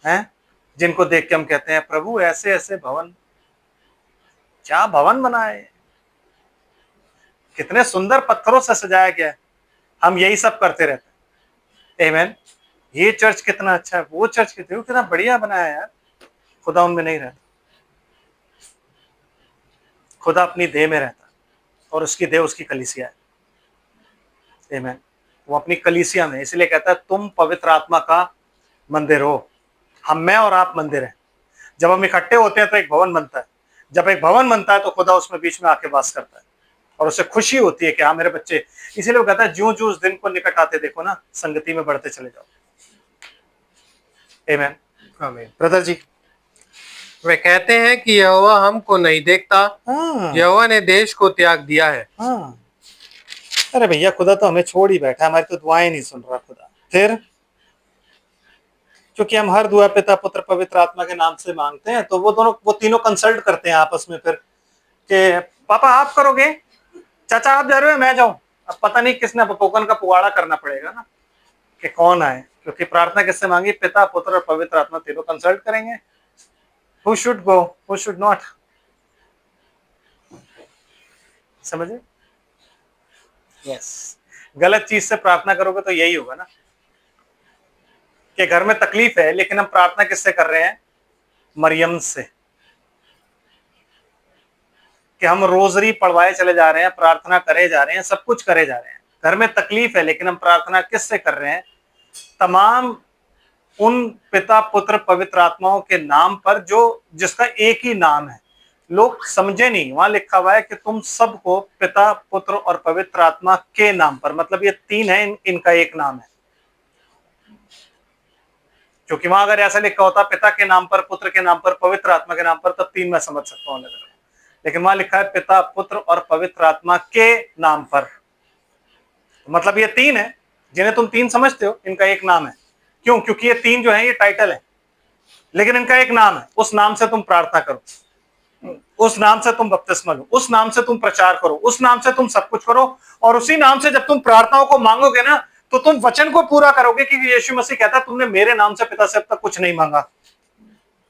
हैं, जिनको देख के हम कहते हैं प्रभु ऐसे ऐसे भवन, क्या भवन बनाए, कितने सुंदर पत्थरों से सजाया गया है। हम यही सब करते रहते हैं। आमीन। ये चर्च कितना अच्छा है, वो चर्च कितना बढ़िया बनाया है यार। खुदा उनमें नहीं रहता। खुदा अपनी देह में रहता, और उसकी देह उसकी कलीसिया है। आमीन। वो अपनी कलीसिया में, इसलिए कहता है तुम पवित्र आत्मा का मंदिर हो। मैं और आप मंदिर हैं। जब हम इकट्ठे होते हैं तो एक भवन बनता है। जब एक भवन बनता है तो खुदा उसमें बीच में आके वास करता है और उसे खुशी होती है कि हाँ मेरे बच्चे। इसीलिए वो कहता है ज्यों ज्यों उस दिन को निकट आते देखो ना, संगति में बढ़ते चले जाओ। आमीन। आमीन। ब्रदर जी। वे कहते हैं कि यहोवा हमको नहीं देखता, हाँ यहोवा ने देश को त्याग दिया है। हाँ। अरे भैया, खुदा तो हमें छोड़ ही बैठा है, हमारी तो दुआएं नहीं सुन रहा खुदा। फिर क्योंकि हम हर दुआ पिता पुत्र पवित्र आत्मा के नाम से मांगते हैं, तो वो तीनों कंसल्ट करते हैं आपस में फिर कि पापा आप करोगे, चाचा आप जा रहे हो, मैं जाऊं। अब पता नहीं किसने टोकन का पुआड़ा करना पड़ेगा ना कि कौन आए, क्योंकि प्रार्थना किससे मांगी? पिता पुत्र और पवित्र आत्मा तीनों कंसल्ट करेंगे। Who should go, who should not. समझे? यस। गलत चीज से प्रार्थना करोगे तो यही होगा ना कि घर में तकलीफ है, लेकिन हम प्रार्थना किससे कर रहे हैं? मरियम से। कि हम रोजरी पढ़वाए चले जा रहे हैं, प्रार्थना करे जा रहे हैं, सब कुछ करे जा रहे हैं। घर में तकलीफ है, लेकिन हम प्रार्थना किससे कर रहे हैं? तमाम उन पिता पुत्र पवित्र आत्माओं के नाम पर जो जिसका एक ही नाम है। लोग समझे नहीं, वहां लिखा हुआ है कि तुम सबको पिता पुत्र और पवित्र आत्मा के नाम पर, मतलब ये तीन है, इनका एक नाम है। क्योंकि वहां अगर ऐसा लिखा होता पिता के नाम पर, पुत्र के नाम पर, पवित्र आत्मा के नाम पर, तब तीन मैं समझ सकता हूं अलग अलग। लेकिन वहां लिखा है पिता पुत्र और पवित्र आत्मा के नाम पर, मतलब ये तीन है जिन्हें तुम तीन समझते हो, इनका एक नाम है। क्यों? क्योंकि ये तीन जो है ये टाइटल है, लेकिन इनका एक नाम है। उस नाम से तुम प्रार्थना करो, उस नाम से तुम बपतिस्मा लो, उस नाम से तुम प्रचार करो, उस नाम से तुम सब कुछ करो। और उसी नाम से जब तुम प्रार्थनाओं को मांगोगे ना, तो तुम वचन को पूरा करोगे, क्योंकि यीशु मसीह कहता है तुमने मेरे नाम से पिता से अब तक कुछ नहीं मांगा।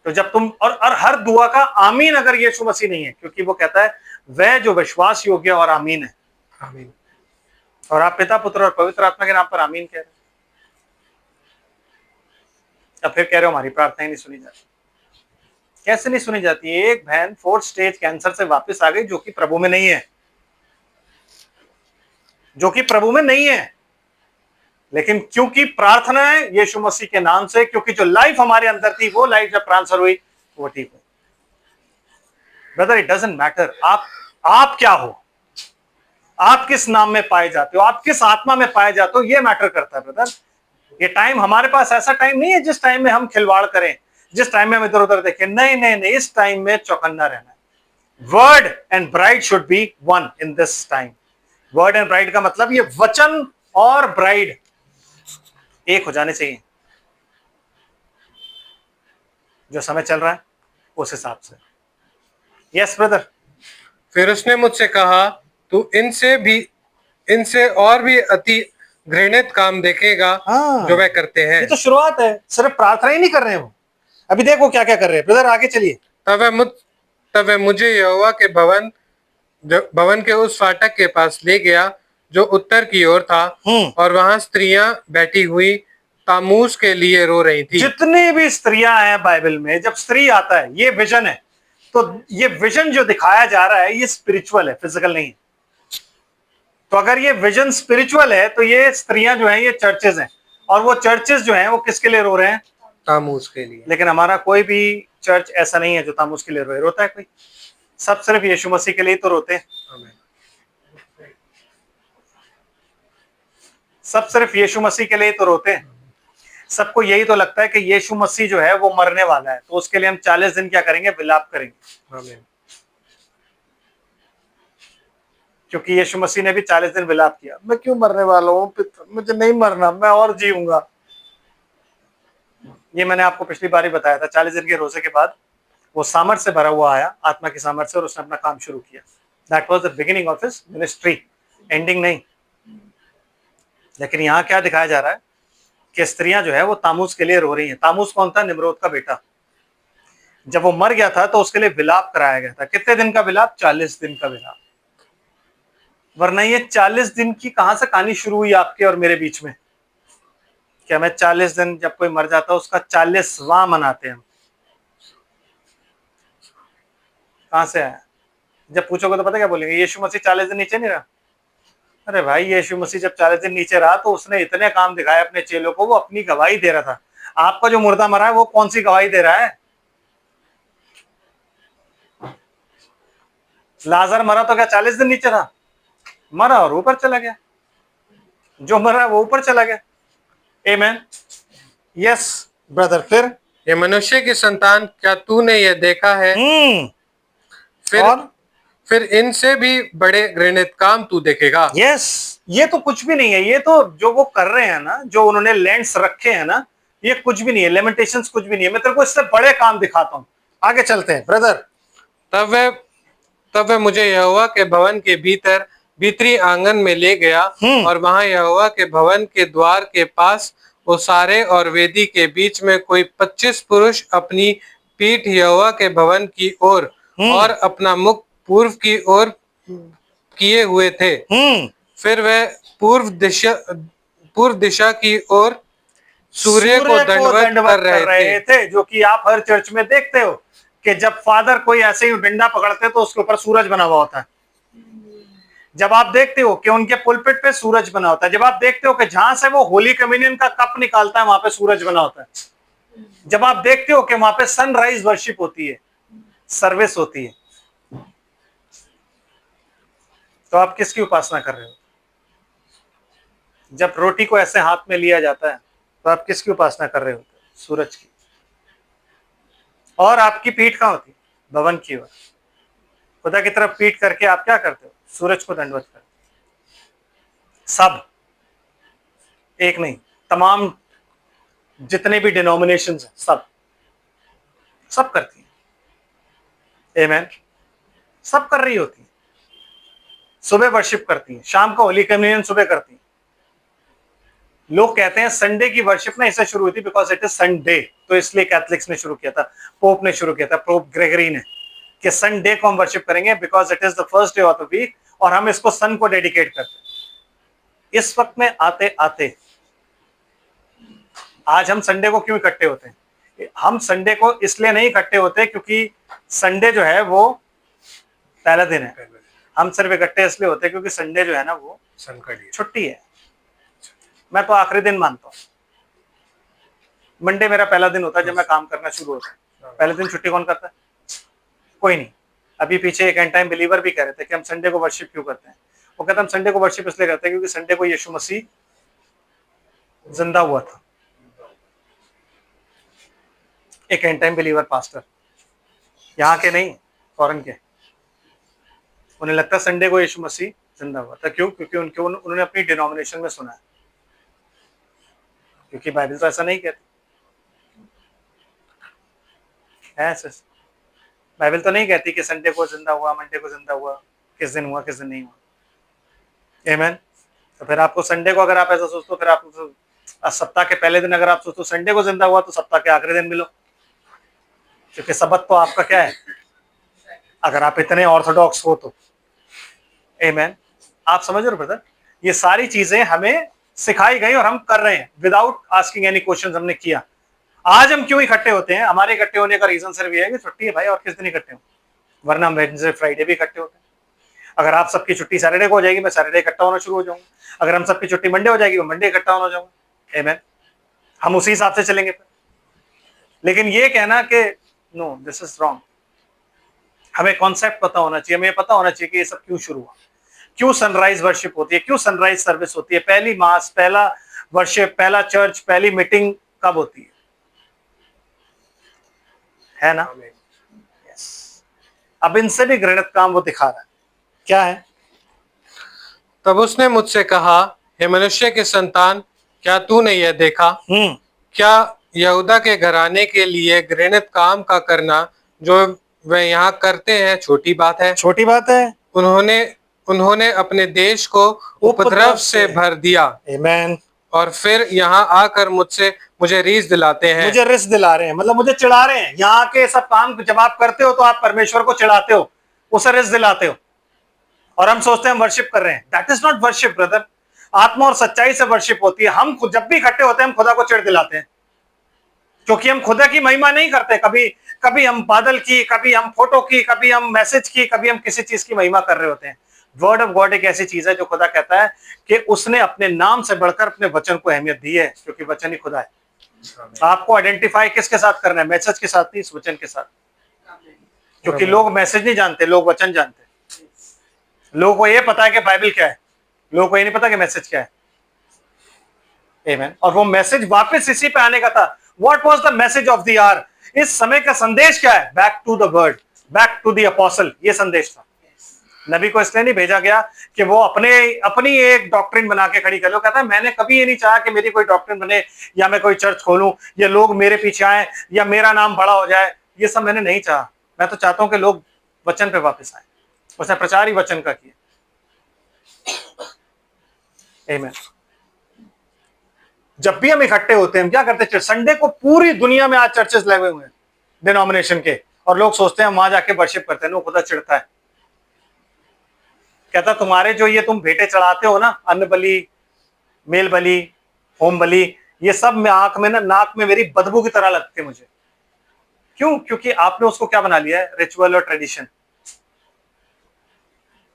तो जब तुम और हर दुआ का आमीन अगर यीशु मसीह नहीं है, क्योंकि वो कहता है वह जो विश्वास योग्य और आमीन है। आमीन। और आप पिता पुत्र और पवित्र आत्मा के नाम पर आमीन कह रहे हैं, अब फिर कह रहे हो हमारी प्रार्थनाएं नहीं सुनी जाती। कैसे नहीं सुनी जाती? एक बहन 4th स्टेज कैंसर से वापस आ गई, जो कि प्रभु में नहीं है, जो कि प्रभु में नहीं है, लेकिन क्योंकि प्रार्थना है यीशु मसीह के नाम से, क्योंकि जो लाइफ हमारे अंदर थी वो लाइफ जब ट्रांसफर हुई वो ठीक हुई। ब्रदर, इट डजंट मैटर आप क्या हो, आप किस नाम में पाए जाते हो, आप किस आत्मा में पाए जाते हो, ये मैटर करता है ब्रदर। ये टाइम हमारे पास ऐसा टाइम नहीं है जिस टाइम में हम खिलवाड़ करें, जिस टाइम में हम इधर उधर देखें। नहीं नहीं नहीं, इस टाइम में चौकन्ना रहना है। Word and bride should be one in this time. Word and bride का मतलब ये वचन और ब्राइड एक हो जाने चाहिए। जो समय चल रहा है उस हिसाब से। Yes brother. फिर उसने मुझसे कहा, तू इनसे और भी अति घृणित काम देखेगा हाँ, जो वे करते हैं। ये तो शुरुआत है, सिर्फ प्रार्थना ही नहीं कर रहे हैं वो। अभी देखो क्या क्या कर रहे हैं ब्रदर, आगे चलिए। तब वह मुझे यहोवा के भवन के उस फाटक के पास ले गया जो उत्तर की ओर था, और वहां स्त्रियां बैठी हुई तामूस के लिए रो रही थी। जितनी भी स्त्रियां हैं बाइबल में, जब स्त्री आता है ये विजन है, तो ये विजन जो दिखाया जा रहा है ये स्पिरिचुअल है, फिजिकल नहीं है। तो अगर ये विजन स्पिरिचुअल है तो ये स्त्रियां जो हैं ये चर्चेज हैं, और वो चर्चेज जो हैं वो किसके लिए रो रहे हैं? तामूस के लिए। लेकिन हमारा कोई भी चर्च ऐसा नहीं है जो तामूस के लिए रोए। रोता है कोई? सब सिर्फ यीशु मसीह के लिए तो रोते हैं। सब सिर्फ यीशु मसीह के लिए तो रोते हैं। सबको यही तो लगता है कि यीशु मसीह जो है वो मरने वाला है, तो उसके लिए हम 40 दिन क्या करेंगे? विलाप करेंगे। आमीन। क्योंकि यीशु मसीह ने भी 40 दिन विलाप किया, मैं क्यों मरने वाला हूँ, मुझे नहीं मरना, मैं और जीऊंगा। ये मैंने आपको पिछली बार ही बताया था। 40 दिन के रोजे के बाद वो सामर्थ से भरा हुआ आया, आत्मा की सामर्थ से, और उसने अपना काम शुरू किया। That was the beginning of his ministry, ending नहीं। लेकिन यहाँ क्या दिखाया जा रहा है कि स्त्रियां जो है वो तामूस के लिए रो रही हैं। तामूस कौन था? निम्रोद का बेटा। जब वो मर गया था तो उसके लिए विलाप कराया गया था। कितने दिन का विलाप? 40 दिन का विलाप। वरना ये 40 दिन की कहां से कहानी शुरू हुई आपके और मेरे बीच में? क्या मैं 40 दिन, जब कोई मर जाता है उसका 40वां मनाते हैं? कहां से आया? जब पूछोगे तो पता क्या बोलेंगे? यीशु मसीह 40 दिन नीचे नहीं रहा। अरे भाई, यीशु मसीह जब 40 दिन नीचे रहा तो उसने इतने काम दिखाए अपने चेलों को, वो अपनी गवाही दे रहा था। आपका जो मुर्दा मरा है वो कौन सी गवाही दे रहा है? लाजर मरा तो क्या 40 दिन नीचे था? मरा और ऊपर चला गया। जो मरा वो ऊपर चला गया। आमेन। यस ब्रदर, फिर ये मनुष्य की संतान, क्या तूने यह देखा है? फिर और फिर इनसे भी बड़े घृणित काम तू देखेगा। यस, ये तो कुछ भी नहीं है। ये तो जो वो कर रहे हैं ना, जो उन्होंने लैंड्स रखे हैं ना, ये कुछ भी नहीं है। लेमेंटेशंस कुछ भी नहीं है। मैं तेरे को इससे बड़े काम दिखाता हूं। आगे चलते हैं ब्रदर। तब वह मुझे यहोवा के भवन के भीतरी आंगन में ले गया, और वहां यहोवा के भवन के द्वार के पास ओसारे और वेदी के बीच में कोई 25 पुरुष अपनी पीठ यहोवा के भवन की ओर और अपना मुख पूर्व की ओर किए हुए थे। फिर वह पूर्व दिशा की ओर सूर्य को दंडवत कर रहे थे, जो कि आप हर चर्च में देखते हो कि जब फादर कोई ऐसे ही डंडा पकड़ते तो उसके ऊपर सूरज बना हुआ होता है। जब आप देखते हो कि उनके पुलपिट पे सूरज बना होता है, जब आप देखते हो कि जहां से वो होली कम्युनियन का कप निकालता है वहां पे सूरज बना होता है, जब आप देखते हो कि वहां पे सनराइज वर्शिप होती है, सर्विस होती है, तो आप किसकी उपासना कर रहे हो? जब रोटी को ऐसे हाथ में लिया जाता है तो आप किसकी उपासना कर रहे हो? सूरज की। और आपकी पीठ कहां होती है? भवन की ओर। खुदा की तरफ पीठ करके आप क्या करते हो? सूरज को दंडवत करते हो। सब, एक नहीं, तमाम जितने भी डिनोमिनेशंस हैं, सब करती हैं। आमेन। सब कर रही होती है। सुबह वर्शिप करती है, शाम को होली कम्युनियन सुबह करती है। लोग कहते हैं संडे की वर्शिप ना इससे शुरू हुई थी बिकॉज इट इज संडे, तो इसलिए कैथलिक्स ने शुरू किया था, पोप ने शुरू किया था, पोप ग्रेगरी ने, कि संडे को हम वर्शिप करेंगे because it is the first day of the week, और हम इसको सन को डेडिकेट करते हैं। इस वक्त में आते आते आज हम संडे को क्यों इकट्ठे होते हैं? हम संडे को इसलिए नहीं इकट्ठे होते क्योंकि संडे जो है वो पहला दिन है। हम सिर्फ इकट्ठे इसलिए होते हैं क्योंकि संडे जो है ना वो छुट्टी है। मैं तो आखिरी दिन मानता हूँ। मंडे मेरा पहला दिन होता है जब मैं काम करना शुरू होता है। पहले दिन छुट्टी कौन करता है? कोई नहीं। अभी पीछे एक एंड टाइम बिलीवर भी कह रहे थे कि हम संडे को वर्शिप क्यों करते हैं। वो कहते हैं हम संडे को वर्शिप इसलिए करते हैं क्योंकि संडे को यीशु मसीह जिंदा हुआ था। एक एंड टाइम बिलीवर पास्टर, यहाँ के नहीं, फॉरेन के, उन्हें लगता संडे को यीशु मसीह जिंदा हुआ था। क्यों? क्योंकि उन्होंने अपनी डिनोमिनेशन में सुना है, क्योंकि बाइबल तो ऐसा नहीं कहती है। बाइबल तो नहीं कहती कि संडे को जिंदा हुआ, मंडे को जिंदा हुआ, किस दिन हुआ किस दिन नहीं हुआ। आमेन। तो फिर आपको संडे को अगर आप ऐसा सोचते हो, फिर आप सप्ताह के पहले दिन अगर आप सोचते हो संडे को जिंदा हुआ, तो सप्ताह के आखिरी दिन मिलो, क्योंकि सबत तो आपका क्या है, अगर आप इतने ऑर्थोडॉक्स हो तो। आमेन। आप समझ रहे हो ब्रदर? ये सारी चीजें हमें सिखाई गई और हम कर रहे हैं विदाउट आस्किंग एनी क्वेश्चंस। हमने किया। आज हम क्यों इकट्ठे होते हैं? हमारे इकट्ठे होने का रीजन सिर्फ ये है कि छुट्टी है भाई, और किस दिन इकट्ठे हो, वरना हम वेडनेसडे फ्राइडे भी इकट्ठे होते हैं। अगर आप सबकी छुट्टी सैटरडे को हो जाएगी, मैं सैटरडे इकट्ठा होना शुरू हो जाऊंगा। अगर हम सबकी छुट्टी मंडे हो जाएगी, मैं मंडे इकट्ठा होना जाऊंगा। आमेन। हम उसी हिसाब से चलेंगे फिर। लेकिन ये कहना कि नो दिस इज रॉन्ग, हमें कॉन्सेप्ट पता होना चाहिए। हमें पता होना चाहिए कि ये सब क्यों शुरू हुआ, क्यों सनराइज वर्शिप होती है, क्यों सनराइज सर्विस होती है, पहली मास, पहला वर्शिप, पहला चर्च, पहली मीटिंग कब होती है ना? yes. अब इनसे भी घृणित काम वो दिखा रहा है। क्या है? तब उसने मुझसे कहा, हे मनुष्य के संतान, क्या तूने यह देखा? क्या यहूदा के घराने के लिए घृणित काम का करना जो वे यहाँ करते हैं छोटी बात है? छोटी बात है। उन्होंने अपने देश को उपद्रव से भर दिया। आमेन। और फिर यहाँ आकर मुझे रीस दिलाते हैं। मुझे रिस दिला रहे हैं, मतलब मुझे चिढ़ा रहे हैं। यहाँ के सब काम जब आप करते हो तो आप परमेश्वर को चिढ़ाते हो, उसे रिस दिलाते हो, और हम सोचते हैं हम वर्शिप कर रहे हैं। That is not worship brother. आत्मा और सच्चाई से वर्शिप होती है। हम खुद जब भी इकट्ठे होते हैं हम खुदा को चिढ़ दिलाते हैं, क्योंकि हम खुदा की महिमा नहीं करते। कभी हम बादल की, कभी हम फोटो की, कभी हम मैसेज की, कभी हम किसी चीज की महिमा कर रहे होते हैं। वर्ड ऑफ गॉड एक ऐसी चीज है जो खुदा कहता है कि उसने अपने नाम से बढ़कर अपने वचन को अहमियत दी है, क्योंकि वचन ही खुदा है। आपको आइडेंटिफाई किसके साथ करना है? मैसेज के साथ नहीं, इस वचन के साथ। क्योंकि लोग मैसेज नहीं जानते, लोग वचन जानते हैं। लोगों को ये पता है कि बाइबल क्या है, लोगों को ये नहीं पता कि मैसेज क्या है। आमीन। और वो मैसेज वापस इसी पे आने का था। What was the message of the hour? इस समय का संदेश क्या है? Back to the word, back to the apostle, ये संदेश था। नबी को इसलिए नहीं भेजा गया कि वो अपनी एक डॉक्ट्रिन बना के खड़ी कर लो। कहता है मैंने कभी ये नहीं चाहा कि मेरी कोई डॉक्ट्रिन बने या मैं कोई चर्च खोलूं या लोग मेरे पीछे आए या मेरा नाम बड़ा हो जाए। ये सब मैंने नहीं चाहा। मैं तो चाहता हूं कि लोग वचन पे वापस आए। उसने प्रचार ही वचन का किया। आमीन। जब भी हम इकट्ठे होते हैं, हम क्या करते हैं? संडे को पूरी दुनिया में आज चर्चेस लगे हुए हैं डिनोमिनेशन के, और लोग सोचते हैं हम वहां जाके वर्शिप करते हैं। वो खुदा चिढ़ता है, कहता तुम्हारे जो ये तुम भेंटे चढ़ाते हो ना, अन्न बलि, मेल बलि, होम बलि, ये सब में आंख में ना, नाक में मेरी बदबू की तरह लगते मुझे। क्यों? क्योंकि आपने उसको क्या बना लिया है? रिचुअल और ट्रेडिशन।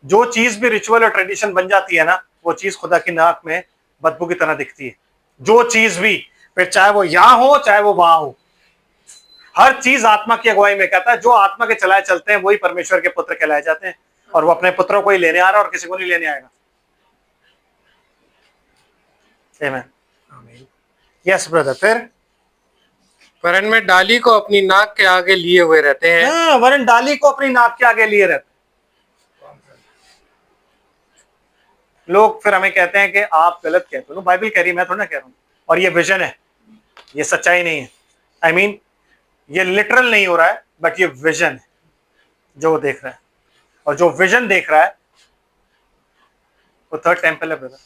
जो चीज भी रिचुअल और ट्रेडिशन बन जाती है ना, वो चीज खुदा की नाक में बदबू की तरह दिखती है। जो चीज भी, फिर चाहे वो यहां हो चाहे वो वहां हो, हर चीज आत्मा की अगुवाई में। कहता है जो आत्मा के चलाए चलते हैं वही परमेश्वर के पुत्र कहलाए जाते हैं। और वो अपने पुत्रों को ही लेने आ रहा है और किसी को नहीं लेने आएगा। आमीन। Yes brother. फिर वरन में डाली को अपनी नाक के आगे लिए हुए रहते हैं। वरन डाली को अपनी नाक के आगे लिए रहते हैं। लोग फिर हमें कहते हैं कि आप गलत कहते हो। बाइबल कह रही है, मैं थोड़ा ना कह रहा हूं। और ये विजन है, ये सच्चाई नहीं है। आई मीन ये लिटरल नहीं हो रहा है, बट ये विजन है जो वो देख रहा है। और जो विजन देख रहा है वो थर्ड टेंपल है ब्रदर।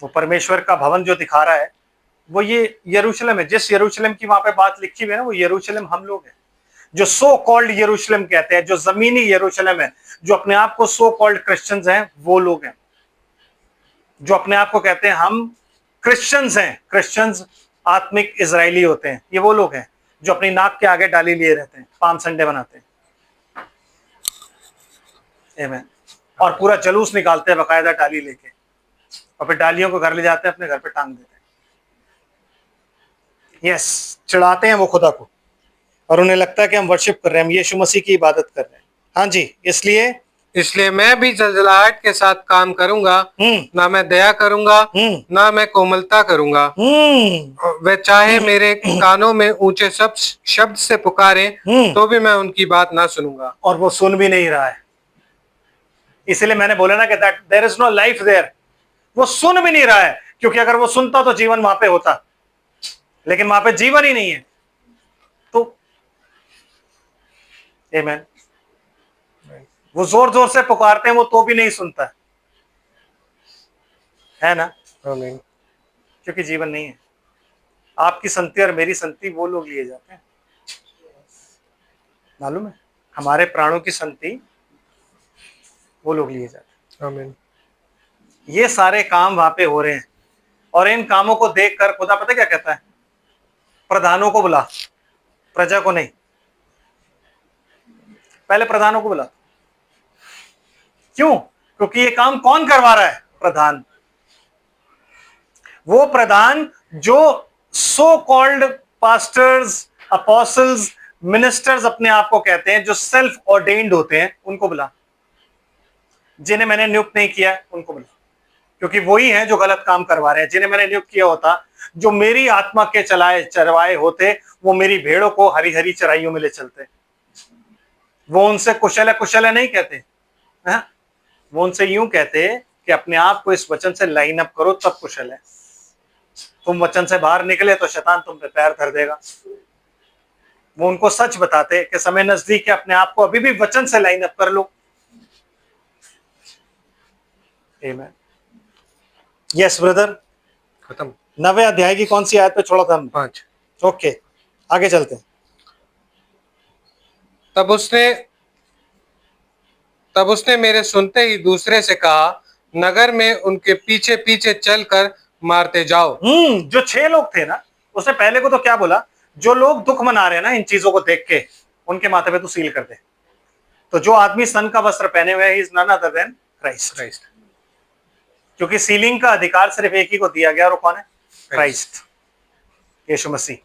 वो परमेश्वर का भवन जो दिखा रहा है वो ये यरूशलेम है। जिस यरूशलेम की वहां पे बात लिखी हुई है ना, वो यरूशलेम हम लोग हैं। जो सो कॉल्ड यरूशलेम कहते हैं, जो जमीनी यरूशलेम है, जो अपने आप को सो कॉल्ड क्रिश्चियंस हैं, वो लोग हैं। जो अपने आप को कहते हैं हम क्रिश्चियंस हैं, क्रिश्चियंस आत्मिक इजरायली होते हैं, ये वो लोग हैं जो अपनी नाक के आगे डाली लिए रहते हैं, पाम संडे बनाते हैं। आमीन। और पूरा जलूस निकालते हैं बकायदा डाली लेके, और फिर डालियों को घर ले जाते हैं, अपने घर पे टांग देते हैं। यस, चढ़ाते हैं वो खुदा को, और उन्हें लगता है कि हम वर्शिप कर रहे हैं, हम यीशु मसीह की इबादत कर रहे हैं। हाँ जी, इसलिए मैं भी जलजलाहट के साथ काम करूंगा, ना मैं दया करूंगा, ना मैं कोमलता करूंगा। वे चाहे मेरे कानों में ऊंचे शब्द से पुकारे, तो भी मैं उनकी बात ना सुनूंगा। और वो सुन भी नहीं रहा है। इसलिए मैंने बोला ना कि that there is no life there. वो सुन भी नहीं रहा है, क्योंकि अगर वो सुनता तो जीवन वहां पे होता, लेकिन वहां पे जीवन ही नहीं है। तो आमीन। वो जोर जोर से पुकारते हैं, वो तो भी नहीं सुनता है ना। आमीन। क्योंकि जीवन नहीं है। आपकी संति और मेरी संति वो लोग लिए जाते हैं, मालूम है? हमारे प्राणों की संति वो लोग लिए जाते हैं। आमीन। ये सारे काम वहां पे हो रहे हैं, और इन कामों को देखकर खुदा पता क्या कहता है? प्रधानों को बुला, प्रजा को नहीं। पहले प्रधानों को बुला। क्यों? क्योंकि ये काम कौन करवा रहा है? प्रधान। वो प्रधान जो so called pastors, apostles, ministers अपने आप को कहते हैं, जो सेल्फ ऑर्डेन्ड होते हैं, उनको बुला। जिन्हें मैंने नियुक्त नहीं किया उनको बुला, क्योंकि वही हैं जो गलत काम करवा रहे हैं। जिन्हें मैंने नियुक्त किया होता, जो मेरी आत्मा के चरवाए होते, वो मेरी भेड़ों को हरी हरी चराइयों में ले चलते। वो उनसे कुशल है नहीं कहते है? वो उनसे यूं कहते कि अपने आप को इस वचन से लाइन अप करो, तब कुशल है। तुम वचन से बाहर निकले तो शैतान तुम पे पैर धर देगा। वो उनको सच बताते कि समय नजदीक है, अपने आप को अभी भी वचन से लाइन अप कर लो। आमीन। Yes brother. खत्म। 9वें अध्याय की कौन सी आयत पे छोड़ा था हमने? 5। ओके, आगे चलते हैं। तब उसने मेरे सुनते ही दूसरे से कहा, नगर में उनके पीछे पीछे चलकर मारते जाओ। जो 6 लोग थे ना, उसने पहले को तो क्या बोला? जो लोग दुख मना रहे हैं ना इन चीजों को देख के, उनके माथे पे तू सील कर दे। तो जो आदमी सन का वस्त्र पहने हुए है, is none other than Christ. क्योंकि सीलिंग का अधिकार सिर्फ एक ही को दिया गया, और वो कौन है? क्राइस्ट। यीशु मसीह,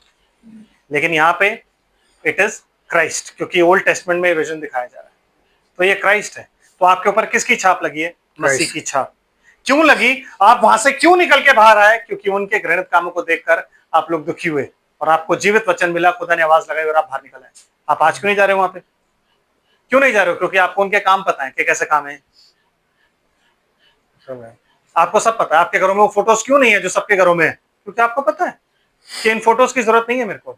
लेकिन यहाँ पे इट इज क्राइस्ट, क्योंकि ओल्ड टेस्टमेंट में विजन दिखाया जा रहा है, तो ये क्राइस्ट है। तो आपके ऊपर किसकी छाप लगी है? मसीह की छाप। क्यों लगी? आप वहां से क्यों निकल के बाहर आए? क्योंकि उनके घृणित कामों को देखकर आप लोग दुखी हुए और आपको जीवित वचन मिला, खुदा ने आवाज लगाई और आप बाहर निकल आए। आप आज क्यों नहीं जा रहे हो वहां पे? क्यों नहीं जा रहे हो? क्योंकि आपको उनके काम पता है कि कैसे काम है। आपको सब पता है। आपके घरों में वो फोटोज क्यों नहीं है जो सबके घरों में है? क्योंकि आपको पता है कि इन फोटोज की जरूरत नहीं है। मेरे को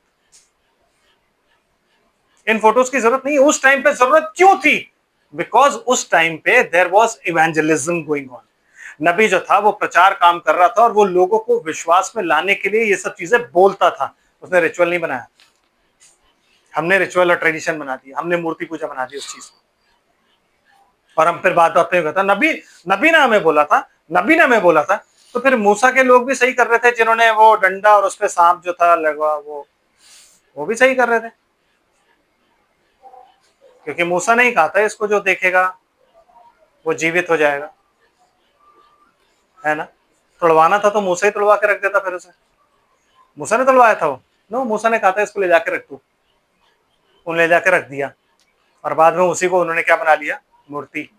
इन फोटोज की जरूरत नहीं है। उस टाइम पे जरूरत क्यों थी? बिकॉज उस टाइम पे there was evangelism going on. नबी जो था वो प्रचार काम कर रहा था और वो लोगों को विश्वास में लाने के लिए ये सब चीजें बोलता था। उसने रिचुअल नहीं बनाया। हमने रिचुअल और ट्रेडिशन बना दिया, हमने मूर्ति पूजा बना दी उस चीज को। और हम फिर बात बात में कहता नबी ने हमें बोला था, नबी ने हमें बोला था। तो फिर मूसा के लोग भी सही कर रहे थे, जिन्होंने वो डंडा और उस पे सांप जो था लगा, वो भी सही कर रहे थे, क्योंकि मूसा ने ही कहा था इसको जो देखेगा वो जीवित हो जाएगा, है ना। तुड़वाना था तो मूसा ही तुड़वा के रख देता, फिर उसे मूसा ने तुड़वाया था वो। नो, मूसा ने कहा था इसको ले जाके रख तू, उन्हें ले जाके रख दिया और बाद में उसी को उन्होंने क्या बना लिया? मूर्ति।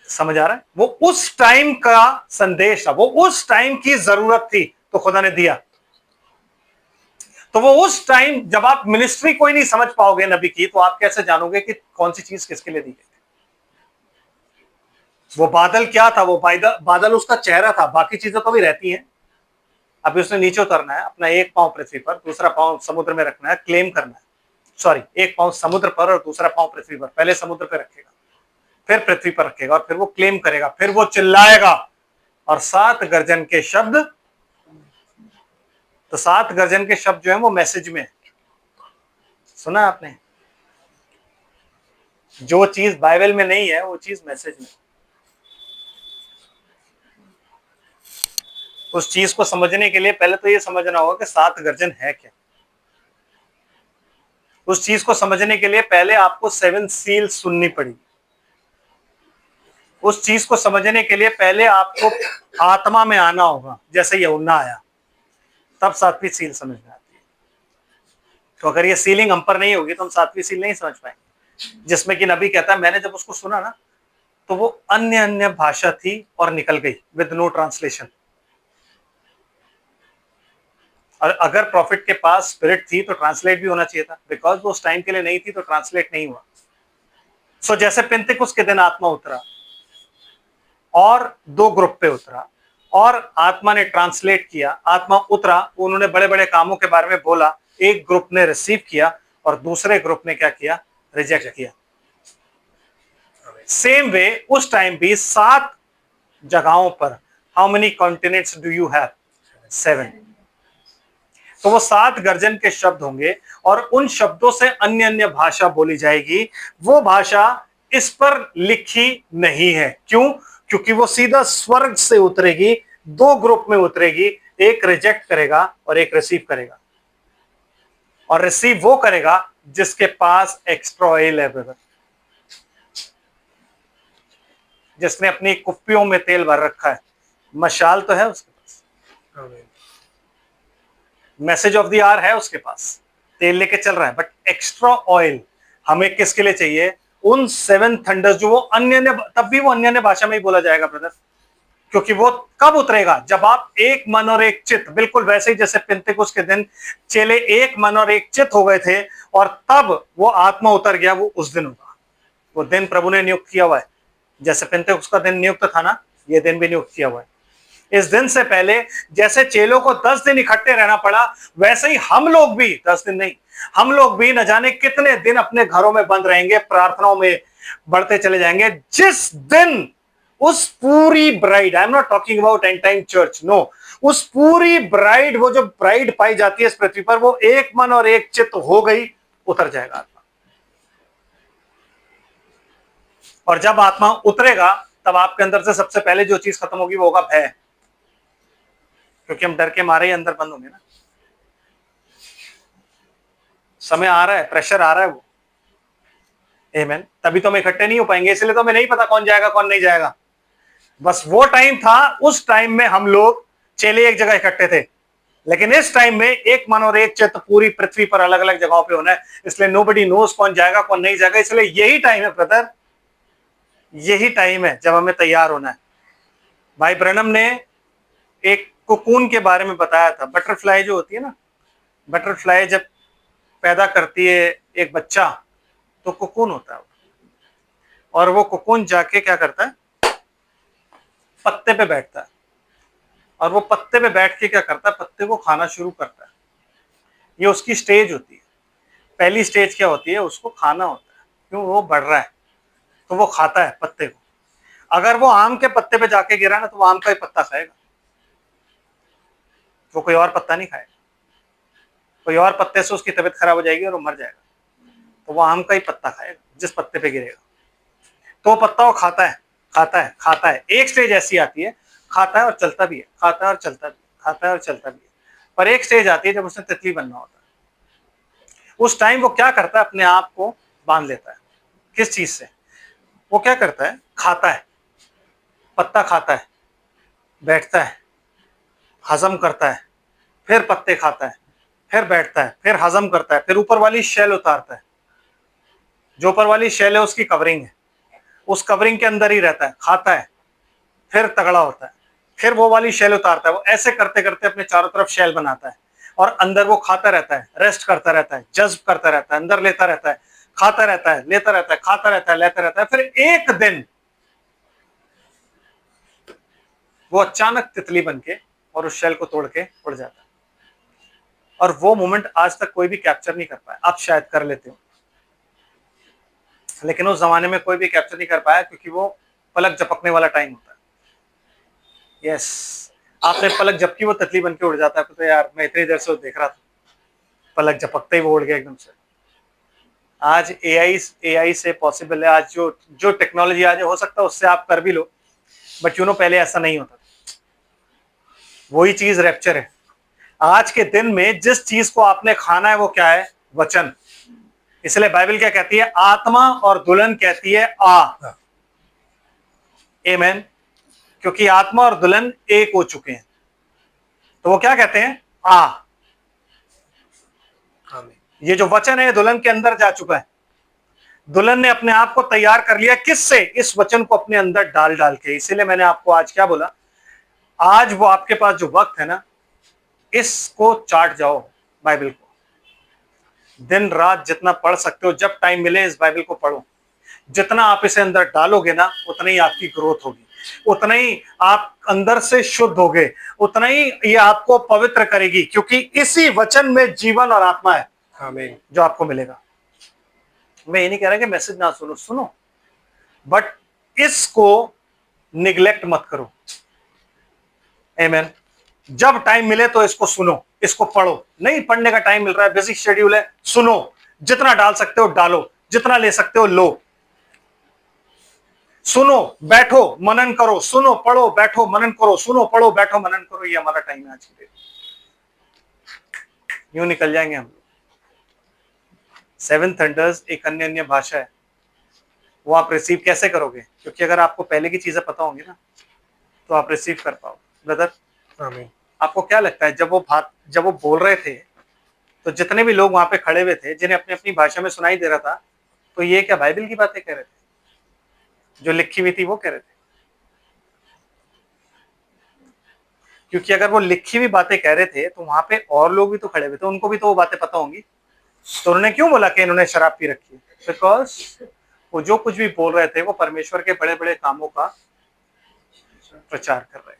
समझ आ रहा है? वो उस टाइम का संदेश था, वो उस टाइम की जरूरत थी, तो खुदा ने दिया। तो वो उस टाइम, जब आप मिनिस्ट्री कोई नहीं समझ पाओगे नबी की, तो आप कैसे जानोगे कि कौन सी चीज किसके लिए दी गई? वो बादल क्या था? वो बादल उसका चेहरा था, बाकी चीजें तो भी रहती हैं। अभी उसने नीचे उतरना है, अपना एक पांव पृथ्वी पर, दूसरा पांव समुद्र में रखना है, क्लेम करना है। सॉरी, एक पांव समुद्र पर और दूसरा पांव पृथ्वी पर। पहले समुद्र पर रखेगा, फिर पृथ्वी पर रखेगा, और फिर वो क्लेम करेगा, फिर वो चिल्लाएगा और 7 गर्जन के शब्द। तो 7 गर्जन के शब्द जो है वो मैसेज में है। सुना आपने? जो चीज बाइबल में नहीं है वो चीज मैसेज में। उस चीज को समझने के लिए पहले तो ये समझना होगा कि 7 गर्जन है क्या। उस चीज को समझने के लिए पहले आपको 7 सील सुननी पड़ी। उस चीज को समझने के लिए पहले आपको आत्मा में आना होगा, जैसे यूहन्ना आया, तब 7वीं सील समझ में आती है। तो अगर ये सीलिंग हम पर नहीं होगी तो हम 7वीं सील नहीं समझ पाएंगे, जिसमें कि नबी कहता है मैंने जब उसको सुना ना तो वो अन्य अन्य भाषा थी और निकल गई विद नो ट्रांसलेशन। और अगर प्रॉफिट के पास स्पिरिट थी तो ट्रांसलेट भी होना चाहिए था, बिकॉज वो उस टाइम के लिए नहीं थी तो ट्रांसलेट नहीं हुआ। सो जैसे पेंतेकुस्त के दिन आत्मा उतरा और 2 ग्रुप पे उतरा और आत्मा ने ट्रांसलेट किया, आत्मा उतरा, उन्होंने बड़े बड़े कामों के बारे में बोला। एक ग्रुप ने रिसीव किया और दूसरे ग्रुप ने क्या किया? रिजेक्ट किया। सेम वे उस टाइम भी 7 जगहों पर, how many continents do you have? 7। तो वो 7 गर्जन के शब्द होंगे और उन शब्दों से अन्य अन्य भाषा बोली जाएगी। वो भाषा इस पर लिखी नहीं है। क्यों? क्योंकि वो सीधा स्वर्ग से उतरेगी, 2 ग्रुप में उतरेगी, एक रिजेक्ट करेगा और एक रिसीव करेगा। और रिसीव वो करेगा जिसके पास एक्स्ट्रा ऑयल है, ब्रदर, जिसने अपनी कुप्पियों में तेल भर रखा है। मशाल तो है उसके पास, मैसेज ऑफ द आवर है उसके पास, तेल लेके चल रहा है, बट एक्स्ट्रा ऑयल हमें किसके लिए चाहिए? उन 7 थंडर्स जो वो अन्य, तब भी वो अन्य भाषा में ही बोला जाएगा ब्रदर, क्योंकि वो कब उतरेगा? जब आप एक मन और एक चित्त, बिल्कुल वैसे ही जैसे पेंतेकुस्त के दिन चेले एक मन और एक चित्त हो गए थे और तब वो आत्मा उतर गया, वो उस दिन होगा। वो दिन प्रभु ने नियुक्त किया हुआ है। जैसे पेंतेकुस्त का दिन नियुक्त था ना, ये दिन भी नियुक्त किया हुआ है। इस दिन से पहले जैसे चेलों को 10 दिन इकट्ठे रहना पड़ा, वैसे ही हम लोग भी 10 दिन नहीं, हम लोग भी न जाने कितने दिन अपने घरों में बंद रहेंगे, प्रार्थनाओं में बढ़ते चले जाएंगे। जिस दिन उस पूरी bride, I am not talking about end time church, no, उस पूरी ब्राइड, वो जो ब्राइड पाई जाती है इस पृथ्वी पर, वो एक मन और एक चित्त हो गई, उतर जाएगा आत्मा। और जब आत्मा उतरेगा तब आपके अंदर से सबसे पहले जो चीज खत्म होगी वो होगा भय, क्योंकि हम डर के मारे ही अंदर बंद होंगे ना। समय आ रहा है, प्रेशर आ रहा है वो, आमीन। तभी तो हम इकट्ठे नहीं हो पाएंगे, इसलिए तो हमें नहीं पता कौन जाएगा कौन नहीं जाएगा। बस वो टाइम था, उस टाइम में हम लोग चेले एक जगह इकट्ठे थे, लेकिन इस टाइम में एक मन और एक चित्त पूरी पृथ्वी पर अलग अलग जगहों पे होना है, इसलिए नोबडी नोस कौन जाएगा कौन नहीं जाएगा। इसलिए यही टाइम है ब्रदर, यही टाइम है जब हमें तैयार होना है। भाई ब्रनम ने एक कोकून के बारे में बताया था। बटरफ्लाई जो होती है ना, बटरफ्लाई जब पैदा करती है एक बच्चा तो कोकून होता है, और वो कोकून जाके क्या करता है, पत्ते पे बैठता है, और वो पत्ते पे बैठ के क्या करता है, पत्ते को खाना शुरू करता है। ये उसकी स्टेज होती है। पहली स्टेज क्या होती है, उसको खाना होता है, क्यों, वो बढ़ रहा है तो वो खाता है पत्ते को। अगर वो आम के पत्ते पे जाके गिरा ना तो वो आम का ही पत्ता खाएगा, वो कोई और पत्ता नहीं खाएगा। कोई और पत्ते से उसकी तबीयत खराब हो जाएगी और वो मर जाएगा, तो वो आम का ही पत्ता खाएगा जिस पत्ते पे गिरेगा। तो वो पत्ता वो खाता है, खाता है, खाता है। एक स्टेज ऐसी आती है, खाता है और चलता भी है, खाता है और चलता भी है, खाता है और चलता भी है। पर एक स्टेज आती है जब उसने तितली बनना होता है। उस टाइम वो क्या करता है, अपने आप को बांध लेता है। किस चीज से? वो क्या करता है, खाता है, पत्ता खाता है, बैठता है, हजम करता है, फिर पत्ते खाता है, फिर बैठता है, फिर हजम करता है, फिर ऊपर वाली शेल उतारता है। जो ऊपर वाली शेल है उसकी कवरिंग है, उस कवरिंग के अंदर ही रहता है, खाता है, फिर तगड़ा होता है, फिर वो वाली शेल उतारता है। वो ऐसे करते करते अपने चारों तरफ शेल बनाता है, और अंदर वो खाता रहता है, रेस्ट करता रहता है, जज्ब करता रहता है, अंदर लेता रहता है, खाता रहता है, लेता रहता है, खाता रहता है, लेता रहता है। फिर एक दिन वो अचानक तितली बन के और उस शेल को तोड़ के उड़ जाता है। और वो मोमेंट आज तक कोई भी कैप्चर नहीं कर पाया। आप शायद कर लेते हो, लेकिन उस जमाने में कोई भी कैप्चर नहीं कर पाया, क्योंकि वो पलक झपकने वाला टाइम होता है। यस, आपने पलक झपकी, वो तितली बन के उड़ जाता है। तो यार मैं इतनी देर से देख रहा था, पलक झपकते ही वो उड़ गया एकदम से। आज एआई से पॉसिबल है। आज जो टेक्नोलॉजी आज हो सकता है उससे आप कर भी लो, बट पहले ऐसा नहीं होता। वही चीज रैप्चर है। आज के दिन में जिस चीज को आपने खाना है वो क्या है, वचन। इसलिए बाइबल क्या कहती है, आत्मा और दुल्हन कहती है आ। आमेन। क्योंकि आत्मा और दुल्हन एक हो चुके हैं, तो वो क्या कहते हैं, आ। ये जो वचन है दुल्हन के अंदर जा चुका है। दुल्हन ने अपने आप को तैयार कर लिया, किससे, इस वचन को अपने अंदर डाल डाल के। इसीलिए मैंने आपको आज क्या बोला, आज वो आपके पास जो वक्त है ना, इसको चाट जाओ, बाइबल को दिन रात जितना पढ़ सकते हो, जब टाइम मिले इस बाइबल को पढ़ो। जितना आप इसे अंदर डालोगे ना, उतना ही आपकी ग्रोथ होगी, उतना ही आप अंदर से शुद्ध होगे, उतना ही ये आपको पवित्र करेगी, क्योंकि इसी वचन में जीवन और आत्मा है। आमीन। जो आपको मिलेगा। मैं ये नहीं कह रहा कि मैसेज ना सुनो, सुनो, बट इसको निगलेक्ट मत करो। आमीन। जब टाइम मिले तो इसको सुनो, इसको पढ़ो। नहीं पढ़ने का टाइम मिल रहा है, बिजी शेड्यूल है, सुनो। जितना डाल सकते हो डालो, जितना ले सकते हो लो। सुनो, बैठो, मनन करो, सुनो, पढ़ो, बैठो, मनन करो, सुनो, पढ़ो, बैठो, मनन करो। ये हमारा टाइम है आज के दिन। यूं निकल जाएंगे हम। सेवन थंडर्स एक अन्य अन्य भाषा है, वो आप रिसीव कैसे करोगे? क्योंकि अगर आपको पहले की चीजें पता होंगी ना, तो आप रिसीव कर पाओ। ब्रदर, आमीन। आपको क्या लगता है, जब वो बोल रहे थे, तो जितने भी लोग वहां पे खड़े हुए थे, जिन्हें अपनी अपनी भाषा में सुनाई दे रहा था, तो ये क्या बाइबल की बातें कह रहे थे? जो लिखी हुई थी वो कह रहे थे? क्योंकि अगर वो लिखी हुई बातें कह रहे थे तो वहां पे और लोग भी तो खड़े हुए थे, उनको भी तो वो बातें पता होंगी। तो उन्होंने क्यों बोला कि इन्होंने शराब पी रखी है? बिकॉज वो जो कुछ भी बोल रहे थे वो परमेश्वर के बड़े बड़े कामों का प्रचार कर रहे थे।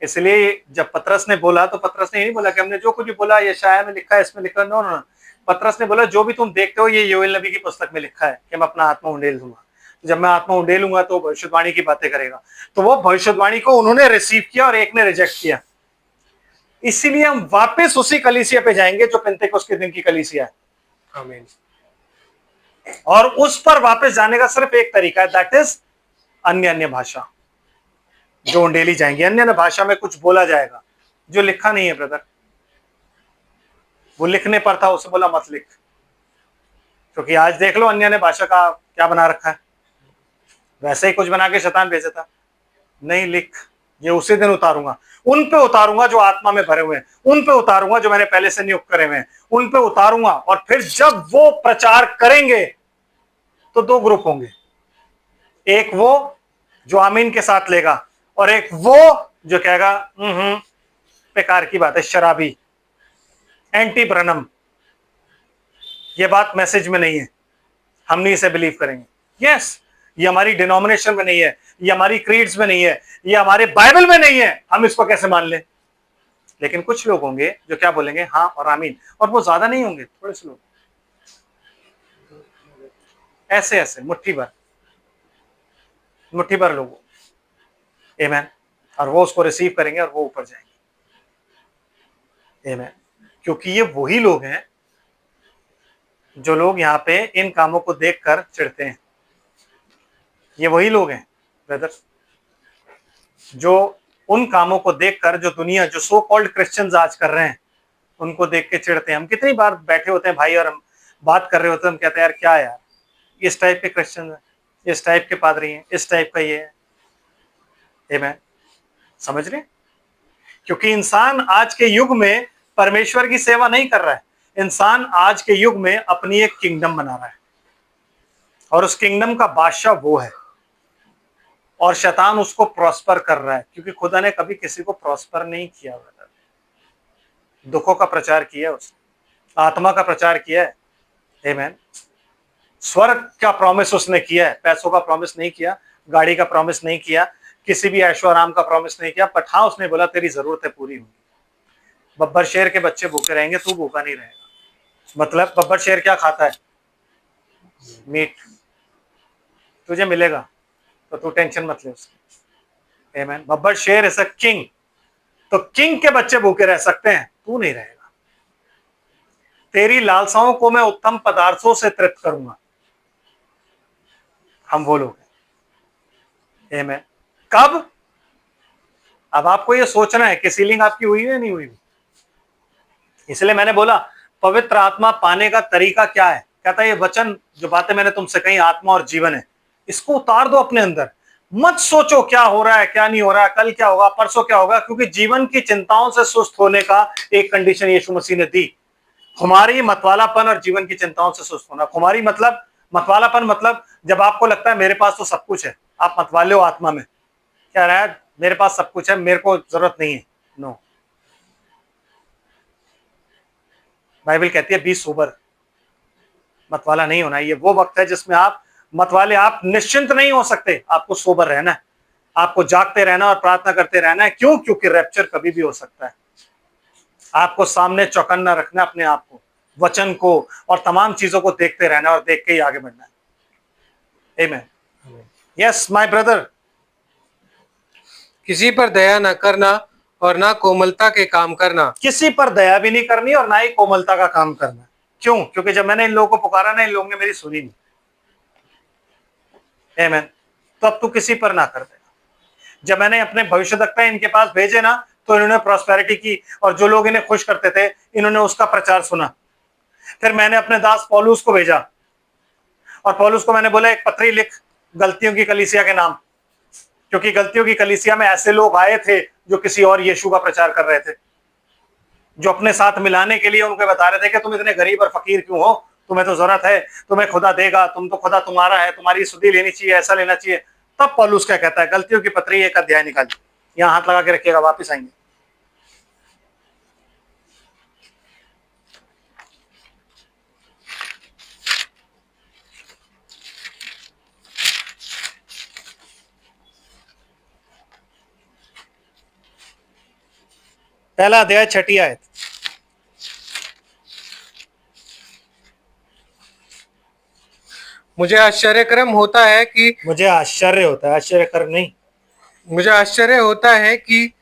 इसलिए जब पतरस ने बोला, तो पतरस ने नहीं बोला कि हमने जो कुछ भी बोला यशायाह में लिखा है, इसमें लिखा है। नो नो, पतरस ने बोला जो भी तुम देखते हो ये योएल नबी की पुस्तक में लिखा है कि मैं अपना आत्मा उंडेल दूंगा। जब मैं आत्मा उंडेलूंगा तो भविष्यवाणी की बातें करेगा। तो वो भविष्यवाणी को उन्होंने रिसीव किया और एक ने रिजेक्ट किया। इसीलिए हम वापस उसी कलीसिया पे जाएंगे जो पेंतेकोस्त के दिन की कलीसिया है। आमीन। और उस पर वापस जाने का सिर्फ एक तरीका है, दैट इज अन्य अन्य भाषा जो उंडेली जाएंगी। अन्य अन्य भाषा में कुछ बोला जाएगा जो लिखा नहीं है। ब्रदर, वो लिखने पर था, उसे बोला मत लिख। क्योंकि आज देख लो अन्य अन्य भाषा का क्या बना रखा है, वैसे ही कुछ बना के शैतान भेजा था। नहीं लिख, ये उसी दिन उतारूंगा। उन पे उतारूंगा जो आत्मा में भरे हुए हैं, उन पे उतारूंगा जो मैंने पहले से नियुक्त करे हुए हैं, उन पे उतारूंगा। और फिर जब वो प्रचार करेंगे तो दो ग्रुप होंगे, एक वो जो आमीन के साथ लेगा, और एक वो जो कहेगा बेकार की बात है, शराबी, एंटी ब्रनम, ये बात मैसेज में नहीं है, हम नहीं इसे बिलीव करेंगे। यस, ये हमारी डिनोमिनेशन में नहीं है, ये हमारी क्रीड्स में नहीं है, ये हमारे बाइबल में नहीं है, हम इसको कैसे मान लें? लेकिन कुछ लोग होंगे जो क्या बोलेंगे, हाँ और आमीन, और वो ज्यादा नहीं होंगे, थोड़े से लोग, ऐसे ऐसे मुट्ठी भर लोग, आमीन, और वो उसको रिसीव करेंगे और वो ऊपर जाएंगे। आमीन। क्योंकि ये वही लोग हैं जो लोग यहाँ पे इन कामों को देखकर चिढ़ते हैं। ये वही लोग हैं ब्रदर जो उन कामों को देखकर, जो दुनिया, जो सो कॉल्ड क्रिश्चियंस आज कर रहे हैं, उनको देख के चिढ़ते हैं। हम कितनी बार बैठे होते हैं भाई और हम बात कर रहे होते हैं, हम कहते हैं यार क्या यार, इस टाइप के क्रिश्चियन हैं, इस टाइप के पादरी हैं, इस टाइप का ये है। आमीन। समझ रहे? क्योंकि इंसान आज के युग में परमेश्वर की सेवा नहीं कर रहा है, इंसान आज के युग में अपनी एक किंगडम बना रहा है, और उस किंगडम का बादशाह वो है, और शैतान उसको प्रॉस्पर कर रहा है। क्योंकि खुदा ने कभी किसी को प्रॉस्पर नहीं किया, दुखों का प्रचार किया है उसने, आत्मा का प्रचार किया है। आमीन। स्वर्ग का प्रॉमिस उसने किया है, पैसों का प्रॉमिस नहीं किया, गाड़ी का प्रॉमिस नहीं किया, किसी भी ऐशो आराम का प्रॉमिस नहीं किया, बट हाँ उसने बोला तेरी जरूरतें पूरी होंगी। बब्बर शेर के बच्चे भूखे रहेंगे, तू भूखा नहीं रहेगा। मतलब बब्बर शेर क्या खाता है? मीट। तुझे मिलेगा तो तू टेंशन मत ले उसकी। आमीन। बब्बर शेर इज अ किंग, तो किंग के बच्चे भूखे रह सकते हैं, तू नहीं रहेगा। तेरी लालसाओं को मैं उत्तम पदार्थों से तृप्त करूंगा। हम वो लोग हैं। आमीन। कब? अब आपको ये सोचना है कि सीलिंग आपकी हुई है या नहीं हुई। इसलिए मैंने बोला पवित्र आत्मा पाने का तरीका क्या है। कहता है ये वचन, जो बातें मैंने तुमसे कही, आत्मा और जीवन है, इसको उतार दो अपने अंदर। मत सोचो क्या हो रहा है, क्या नहीं हो रहा है, कल क्या होगा, परसों क्या होगा, क्योंकि जीवन की चिंताओं से सुस्त होने का एक कंडीशन यीशु मसीह ने दी। खुमारी, मतवालापन और जीवन की चिंताओं से सुस्त होना। खुमारी मतलब, मतवालापन मतलब जब आपको लगता है मेरे पास तो सब कुछ है, आप मतवाले हो आत्मा में, क्या रहा है, मेरे पास सब कुछ है, मेरे को जरूरत नहीं है। नो, बाइबल कहती है बी सोबर, मतवाला नहीं होना। ये वो वक्त है जिसमें आप मतवाले, आप निश्चिंत नहीं हो सकते, आपको सोबर रहना है, आपको जागते रहना और प्रार्थना करते रहना है। क्यों? क्योंकि रैप्चर कभी भी हो सकता है। आपको सामने चौकन्ना रखना अपने आप को, वचन को, और तमाम चीजों को देखते रहना और देख के ही आगे बढ़ना है। आमीन। Yes my brother. किसी पर दया न करना और ना कोमलता के काम करना। किसी पर दया भी नहीं करनी और ना ही कोमलता का काम करना। क्यों? क्योंकि जब मैंने इन लोगों को पुकारा ना, इन लोगों ने मेरी सुनी नहीं। आमीन। तो अब तू किसी पर ना कर देना। जब मैंने अपने भविष्यद्वक्ता इनके पास भेजे ना, तो इन्होंने प्रॉस्पेरिटी की, और जो लोग इन्हें खुश करते थे इन्होंने उसका प्रचार सुना। फिर मैंने अपने दास पौलुस को भेजा, और पौलुस को मैंने बोला एक पत्री लिख गलतियों की कलीसिया के नाम, क्योंकि गलतियों की कलीसिया में ऐसे लोग आए थे जो किसी और यीशु का प्रचार कर रहे थे, जो अपने साथ मिलाने के लिए उनको बता रहे थे कि तुम इतने गरीब और फकीर क्यों हो, तुम्हें तो जरूरत है, तुम्हें खुदा देगा, तुम तो खुदा तुम्हारा है, तुम्हारी सुधि लेनी चाहिए, ऐसा लेना चाहिए। तब पौलुस क्या कहता है, गलतियों की पत्री एक अध्याय निकालिए, यहाँ हाथ लगा के रखिएगा, वापिस आएंगे। पहला अध्याय 6 आयत। मुझे आश्चर्यक्रम होता है कि मुझे आश्चर्य होता है, आश्चर्यकर नहीं, मुझे आश्चर्य होता है कि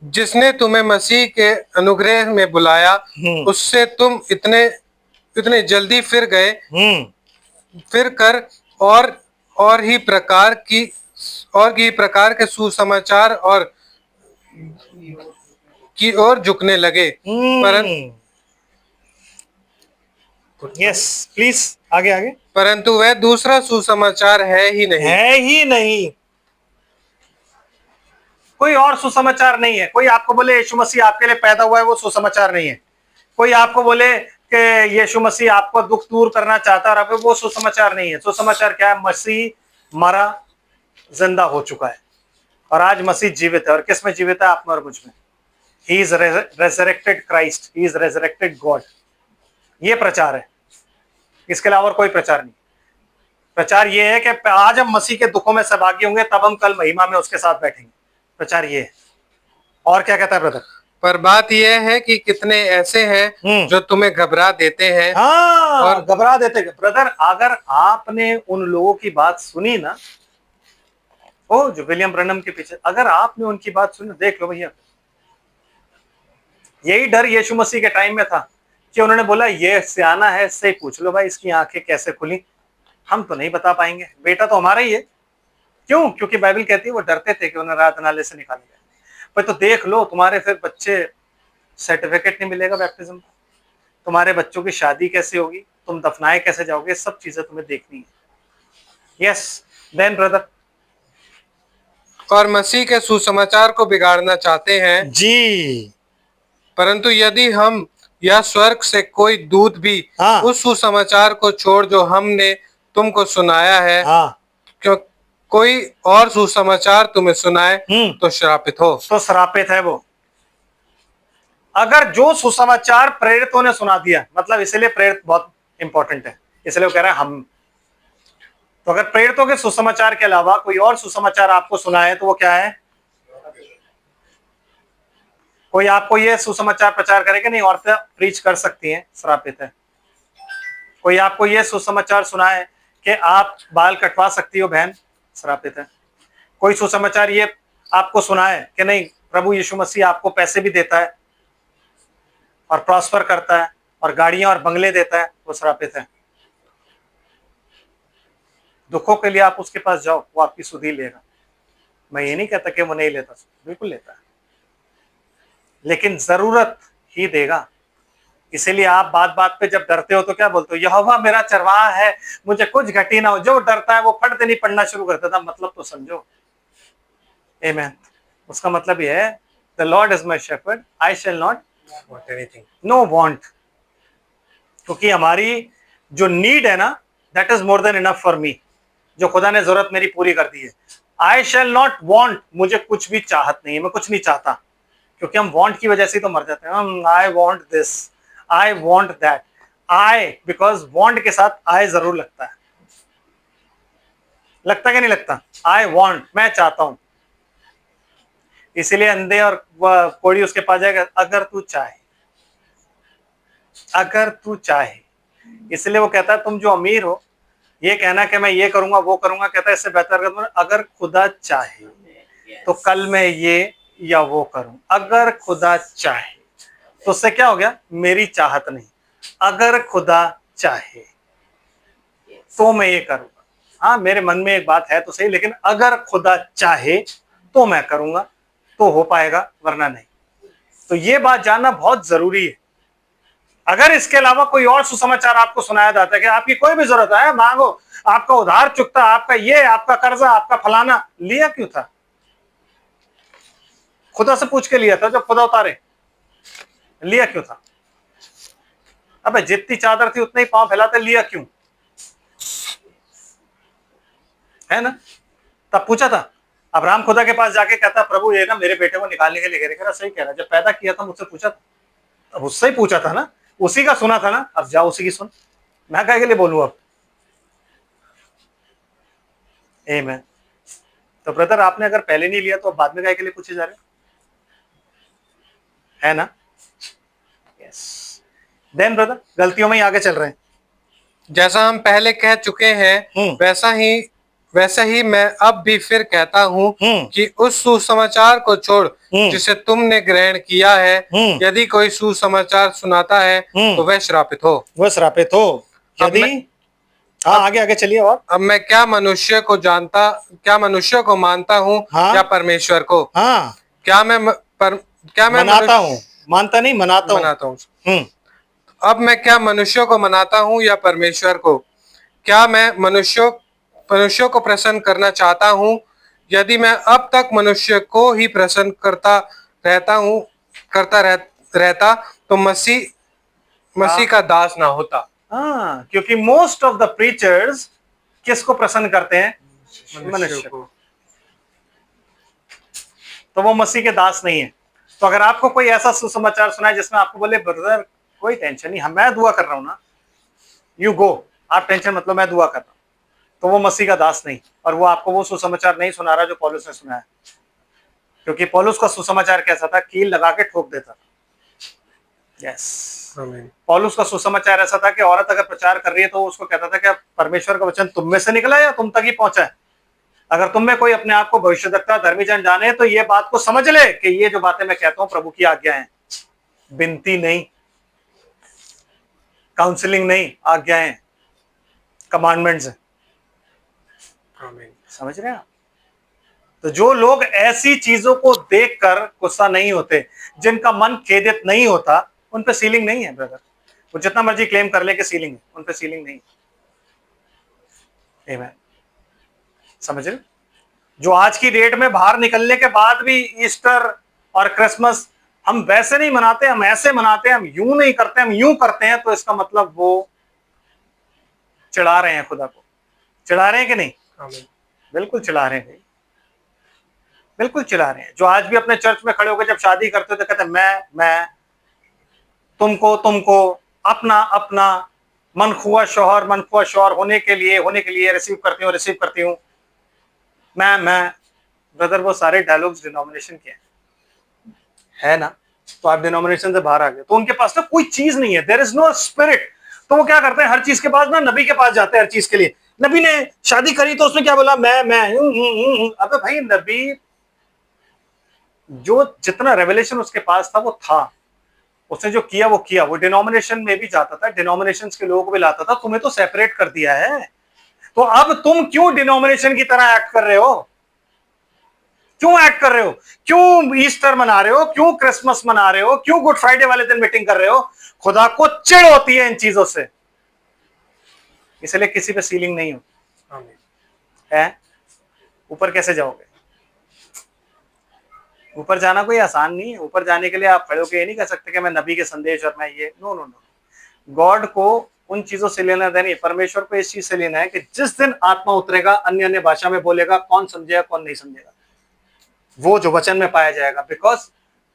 जिसने तुम्हें मसीह के अनुग्रह में बुलाया उससे तुम इतने जल्दी फिर कर और ही प्रकार के सुसमाचार और की ओर झुकने लगे। यस प्लीज आगे आगे। परंतु वह दूसरा सुसमाचार है ही नहीं। कोई और सुसमाचार नहीं है। कोई आपको बोले यीशु मसीह आपके लिए पैदा हुआ है, वो सुसमाचार नहीं है। कोई आपको बोले कि यीशु मसीह आपको दुख दूर करना चाहता है, और वो सुसमाचार नहीं है। सुसमाचार क्या है? मसीह मरा, जिंदा हो चुका है, और आज मसीह जीवित है। और किस में जीवित है? आप में और मुझ में। He is resurrected Christ, he is resurrected God. ये प्रचार है, इसके अलावा और कोई प्रचार नहीं। प्रचार ये है कि आज हम मसीह के दुखों में सहभागी होंगे, तब हम कल महिमा में उसके साथ बैठेंगे। प्रचार ये है। और क्या कहता है ब्रदर? पर बात यह है कि कितने ऐसे हैं जो तुम्हें घबरा देते हैं। हाँ, और घबरा देते ब्रदर। अगर आपने उन लोगों की बात सुनी ना, ओ जो विलियम ब्रनम के पीछे, अगर आपने उनकी बात सुनी, देख लो भैया, यही डर यीशु मसीह के टाइम में था कि उन्होंने बोला ये सियाना है, इससे ही पूछ लो भाई इसकी आंखें कैसे खुली, हम तो नहीं बता पाएंगे, बेटा तो हमारा ही है। क्यों? क्योंकि बाइबल कहती है वो डरते थे कि उन्हें आराधनालय से निकाले गए। पर तो देख लो, तुम्हारे फिर बच्चे सर्टिफिकेट नहीं मिलेगा बैप्टिज्म का, तुम्हारे बच्चों की शादी कैसे होगी, तुम दफनाए कैसे जाओगे, सब चीजें तुम्हें देखनी है। Yes, then brother. और मसीह के सुसमाचार को बिगाड़ना चाहते हैं जी। परंतु यदि हम या स्वर्ग से कोई दूत भी उस सुसमाचार को छोड़ जो हमने तुमको सुनाया है, क्यों कोई और सुसमाचार तुम्हें सुनाए तो श्रापित हो। तो श्रापित है वो। अगर जो सुसमाचार प्रेरितों ने सुना दिया, मतलब इसलिए प्रेरित बहुत इंपॉर्टेंट है, इसलिए वो कह रहा है हम। तो अगर प्रेरितों के सुसमाचार के अलावा कोई और सुसमाचार आपको सुनाए तो वो क्या है? कोई आपको ये सुसमाचार प्रचार करेगा, नहीं औरतें प्रीच कर सकती हैं, श्रापित है। कोई आपको ये सुसमाचार सुनाए कि आप बाल कटवा सकती हो बहन, श्रापित है। कोई सुसमाचार ये आपको सुनाए कि नहीं प्रभु यीशु मसीह आपको पैसे भी देता है और प्रॉस्पर करता है और गाड़ियां और बंगले देता है, वो श्रापित है। दुखों के लिए आप उसके पास जाओ, वो आपकी सुधि लेगा। मैं ये नहीं कहता कि वो नहीं लेता, बिल्कुल लेता है, लेकिन जरूरत ही देगा। इसीलिए आप बात बात पे जब डरते हो तो क्या बोलते हो? यहोवा मेरा चरवाहा है, मुझे कुछ घटी ना हो। जो डरता है वो फट देनी पढ़ना शुरू कर देता। मतलब तो समझो, आमेन। उसका मतलब यह है, the Lord is my shepherd, I shall not want anything, know want. क्योंकि हमारी जो नीड है ना, that is more than enough for me. जो खुदा ने जरूरत मेरी पूरी कर दी है। आई शैल नॉट वांट, मुझे कुछ भी चाहत नहीं है, मैं कुछ नहीं चाहता। क्योंकि हम वांट की वजह से तो मर जाते हैं। I want this, I want that, I, because want के साथ आई जरूर लगता है। लगता है कि नहीं लगता? आई वांट, मैं चाहता हूं। इसीलिए अंधे और कोड़ी उसके पास जाएगा, अगर तू चाहे, अगर तू चाहे। इसलिए वो कहता है तुम जो अमीर हो, ये कहना कि मैं ये करूंगा वो करूंगा, कहता है इससे बेहतर अगर खुदा चाहे तो कल मैं ये या वो करूं। अगर खुदा चाहे तो उससे क्या हो गया? मेरी चाहत नहीं, अगर खुदा चाहे तो मैं ये करूंगा। हाँ, मेरे मन में एक बात है तो सही, लेकिन अगर खुदा चाहे तो मैं करूंगा, तो हो पाएगा, वरना नहीं। तो ये बात जानना बहुत जरूरी है। अगर इसके अलावा कोई और सुसमाचार आपको सुनाया जाता है कि आपकी कोई भी जरूरत है, मांगो, आपका उधार चुकता, आपका ये, आपका कर्जा, आपका फलाना, लिया क्यों था? खुदा से पूछ के लिया था, जब खुदा उतारे, लिया क्यों था? अबे जितनी चादर थी उतना ही पांव फैलाते, लिया क्यों? है ना? तब पूछा था। अब्राहम खुदा के पास जाके कहता, प्रभु ये ना मेरे बेटे को निकालने के लिए कह रहा, सही कह रहा, जब पैदा किया था मुझसे पूछा था, अब उससे ही पूछा था ना, उसी का सुना था ना, अब जाओ उसी की सुन, मैं काहे के लिए बोलूं अब? आमीन। तो ब्रदर आपने अगर पहले नहीं लिया तो बाद में काहे के लिए पूछे जा रहे है ना? यस। देन ब्रदर गलतियों में ही आगे चल रहे हैं। जैसा हम पहले कह चुके हैं वैसा ही मैं अब भी फिर कहता हूँ कि उस सुसमाचार को छोड़ जिसे तुमने ग्रहण किया है, यदि कोई सुसमाचार सुनाता है तो वह श्रापित हो। वह श्रापित हो। यदि हाँ, आगे आगे चलिए। और अब मैं क्या मनुष्य को मानता हूँ या परमेश्वर को? क्या मैं मनाता हूँ, मानता नहीं, मनाता हूँ। अब मैं क्या मनुष्यों को मनाता हूँ या परमेश्वर को? क्या मैं मनुष्यों को प्रसन्न करना चाहता हूँ यदि मैं अब तक मनुष्य को ही प्रसन्न रहता तो मसीह का दास ना होता। हाँ, क्योंकि मोस्ट ऑफ द प्रीचर्स किसको प्रसन्न करते हैं? मनुष्य को। तो वो मसीह के दास नहीं है। तो अगर आपको कोई ऐसा सुसमाचार सुनाए जिसमें आपको बोले ब्रदर कोई टेंशन नहीं, मैं दुआ कर रहा हूं ना, यू गो, आप टेंशन मतलब मैं दुआ कर रहा हूं, तो वो मसीह का दास नहीं, और वो आपको वो सुसमाचार नहीं सुना रहा जो पौलुस ने सुनाया। क्योंकि पौलुस का सुसमाचार कैसा था? कील लगा के ठोक देता था। यस, पौलुस का सुसमाचार ऐसा था कि औरत अगर प्रचार कर रही है तो उसको कहता था कि परमेश्वर का वचन तुम में से निकला या तुम तक ही पहुंचा है। अगर तुम में कोई अपने आप को भविष्यद्वक्ता धर्मी जन जाने तो ये बात को समझ ले कि ये जो बातें मैं कहता हूं प्रभु की आज्ञा है, बिनती नहीं, काउंसलिंग नहीं, आज्ञाएं, कमांडमेंट्स है। समझ रहे हैं आप? तो जो लोग ऐसी चीजों को देखकर गुस्सा नहीं होते, जिनका मन खेदित नहीं होता, उन पे सीलिंग नहीं है ब्रदर। वो जितना मर्जी क्लेम कर ले कि सीलिंग है, उन पे सीलिंग नहीं है। समझ रहे? जो आज की डेट में बाहर निकलने के बाद भी ईस्टर और क्रिसमस हम वैसे नहीं मनाते, हम ऐसे मनाते हैं, हम यूं नहीं करते, हम यूं करते हैं, तो इसका मतलब वो चिढ़ा रहे हैं खुदा को। चिढ़ा रहे हैं कि नहीं? बिल्कुल चिढ़ा रहे हैं, बिल्कुल चिढ़ा रहे हैं। जो आज भी अपने चर्च में खड़े होकर जब शादी करते तो कहते हैं मैं तुमको तुमको अपना अपना मनखुआ शौहर होने के लिए रिसीव करती हूं मैं। ब्रदर वो सारे डायलॉग्स डिनोमिनेशन के है ना। तो आप डिनोमिनेशन से बाहर आ गए तो उनके पास ना कोई चीज नहीं है, देयर इज नो स्पिरिट। तो वो क्या करते हैं? हर चीज के पास ना नबी के पास जाते हैं, हर चीज के लिए। नबी ने शादी करी तो उसने क्या बोला? मैं अबे भाई, नबी जो जितना रेवलेशन उसके पास था वो था, उसने जो किया वो किया। वो डिनोमिनेशन में भी जाता था, डिनोमिनेशन के लोगों को भी लाता था। तुम्हें तो सेपरेट कर दिया है, तो अब तुम क्यों डिनोमिनेशन की तरह एक्ट कर रहे हो? क्यों एक्ट कर रहे हो? क्यों ईस्टर मना रहे हो? क्यों क्रिसमस मना रहे हो? क्यों गुड फ्राइडे वाले दिन मीटिंग कर रहे हो? खुदा को चिढ़ होती है इन चीजों से, इसलिए किसी पे सीलिंग नहीं होती है। ऊपर कैसे जाओगे? ऊपर जाना कोई आसान नहीं है। ऊपर जाने के लिए आप खड़े होकर ये नहीं कह सकते कि मैं नबी के संदेश और मैं ये, नो नो नो। गॉड को उन चीजों से लेना देना, परमेश्वर को इस चीज से लेना है कि जिस दिन आत्मा उतरेगा, अन्य अन्य भाषा में बोलेगा, कौन समझेगा कौन नहीं समझेगा, वो जो वचन में पाया जाएगा। बिकॉज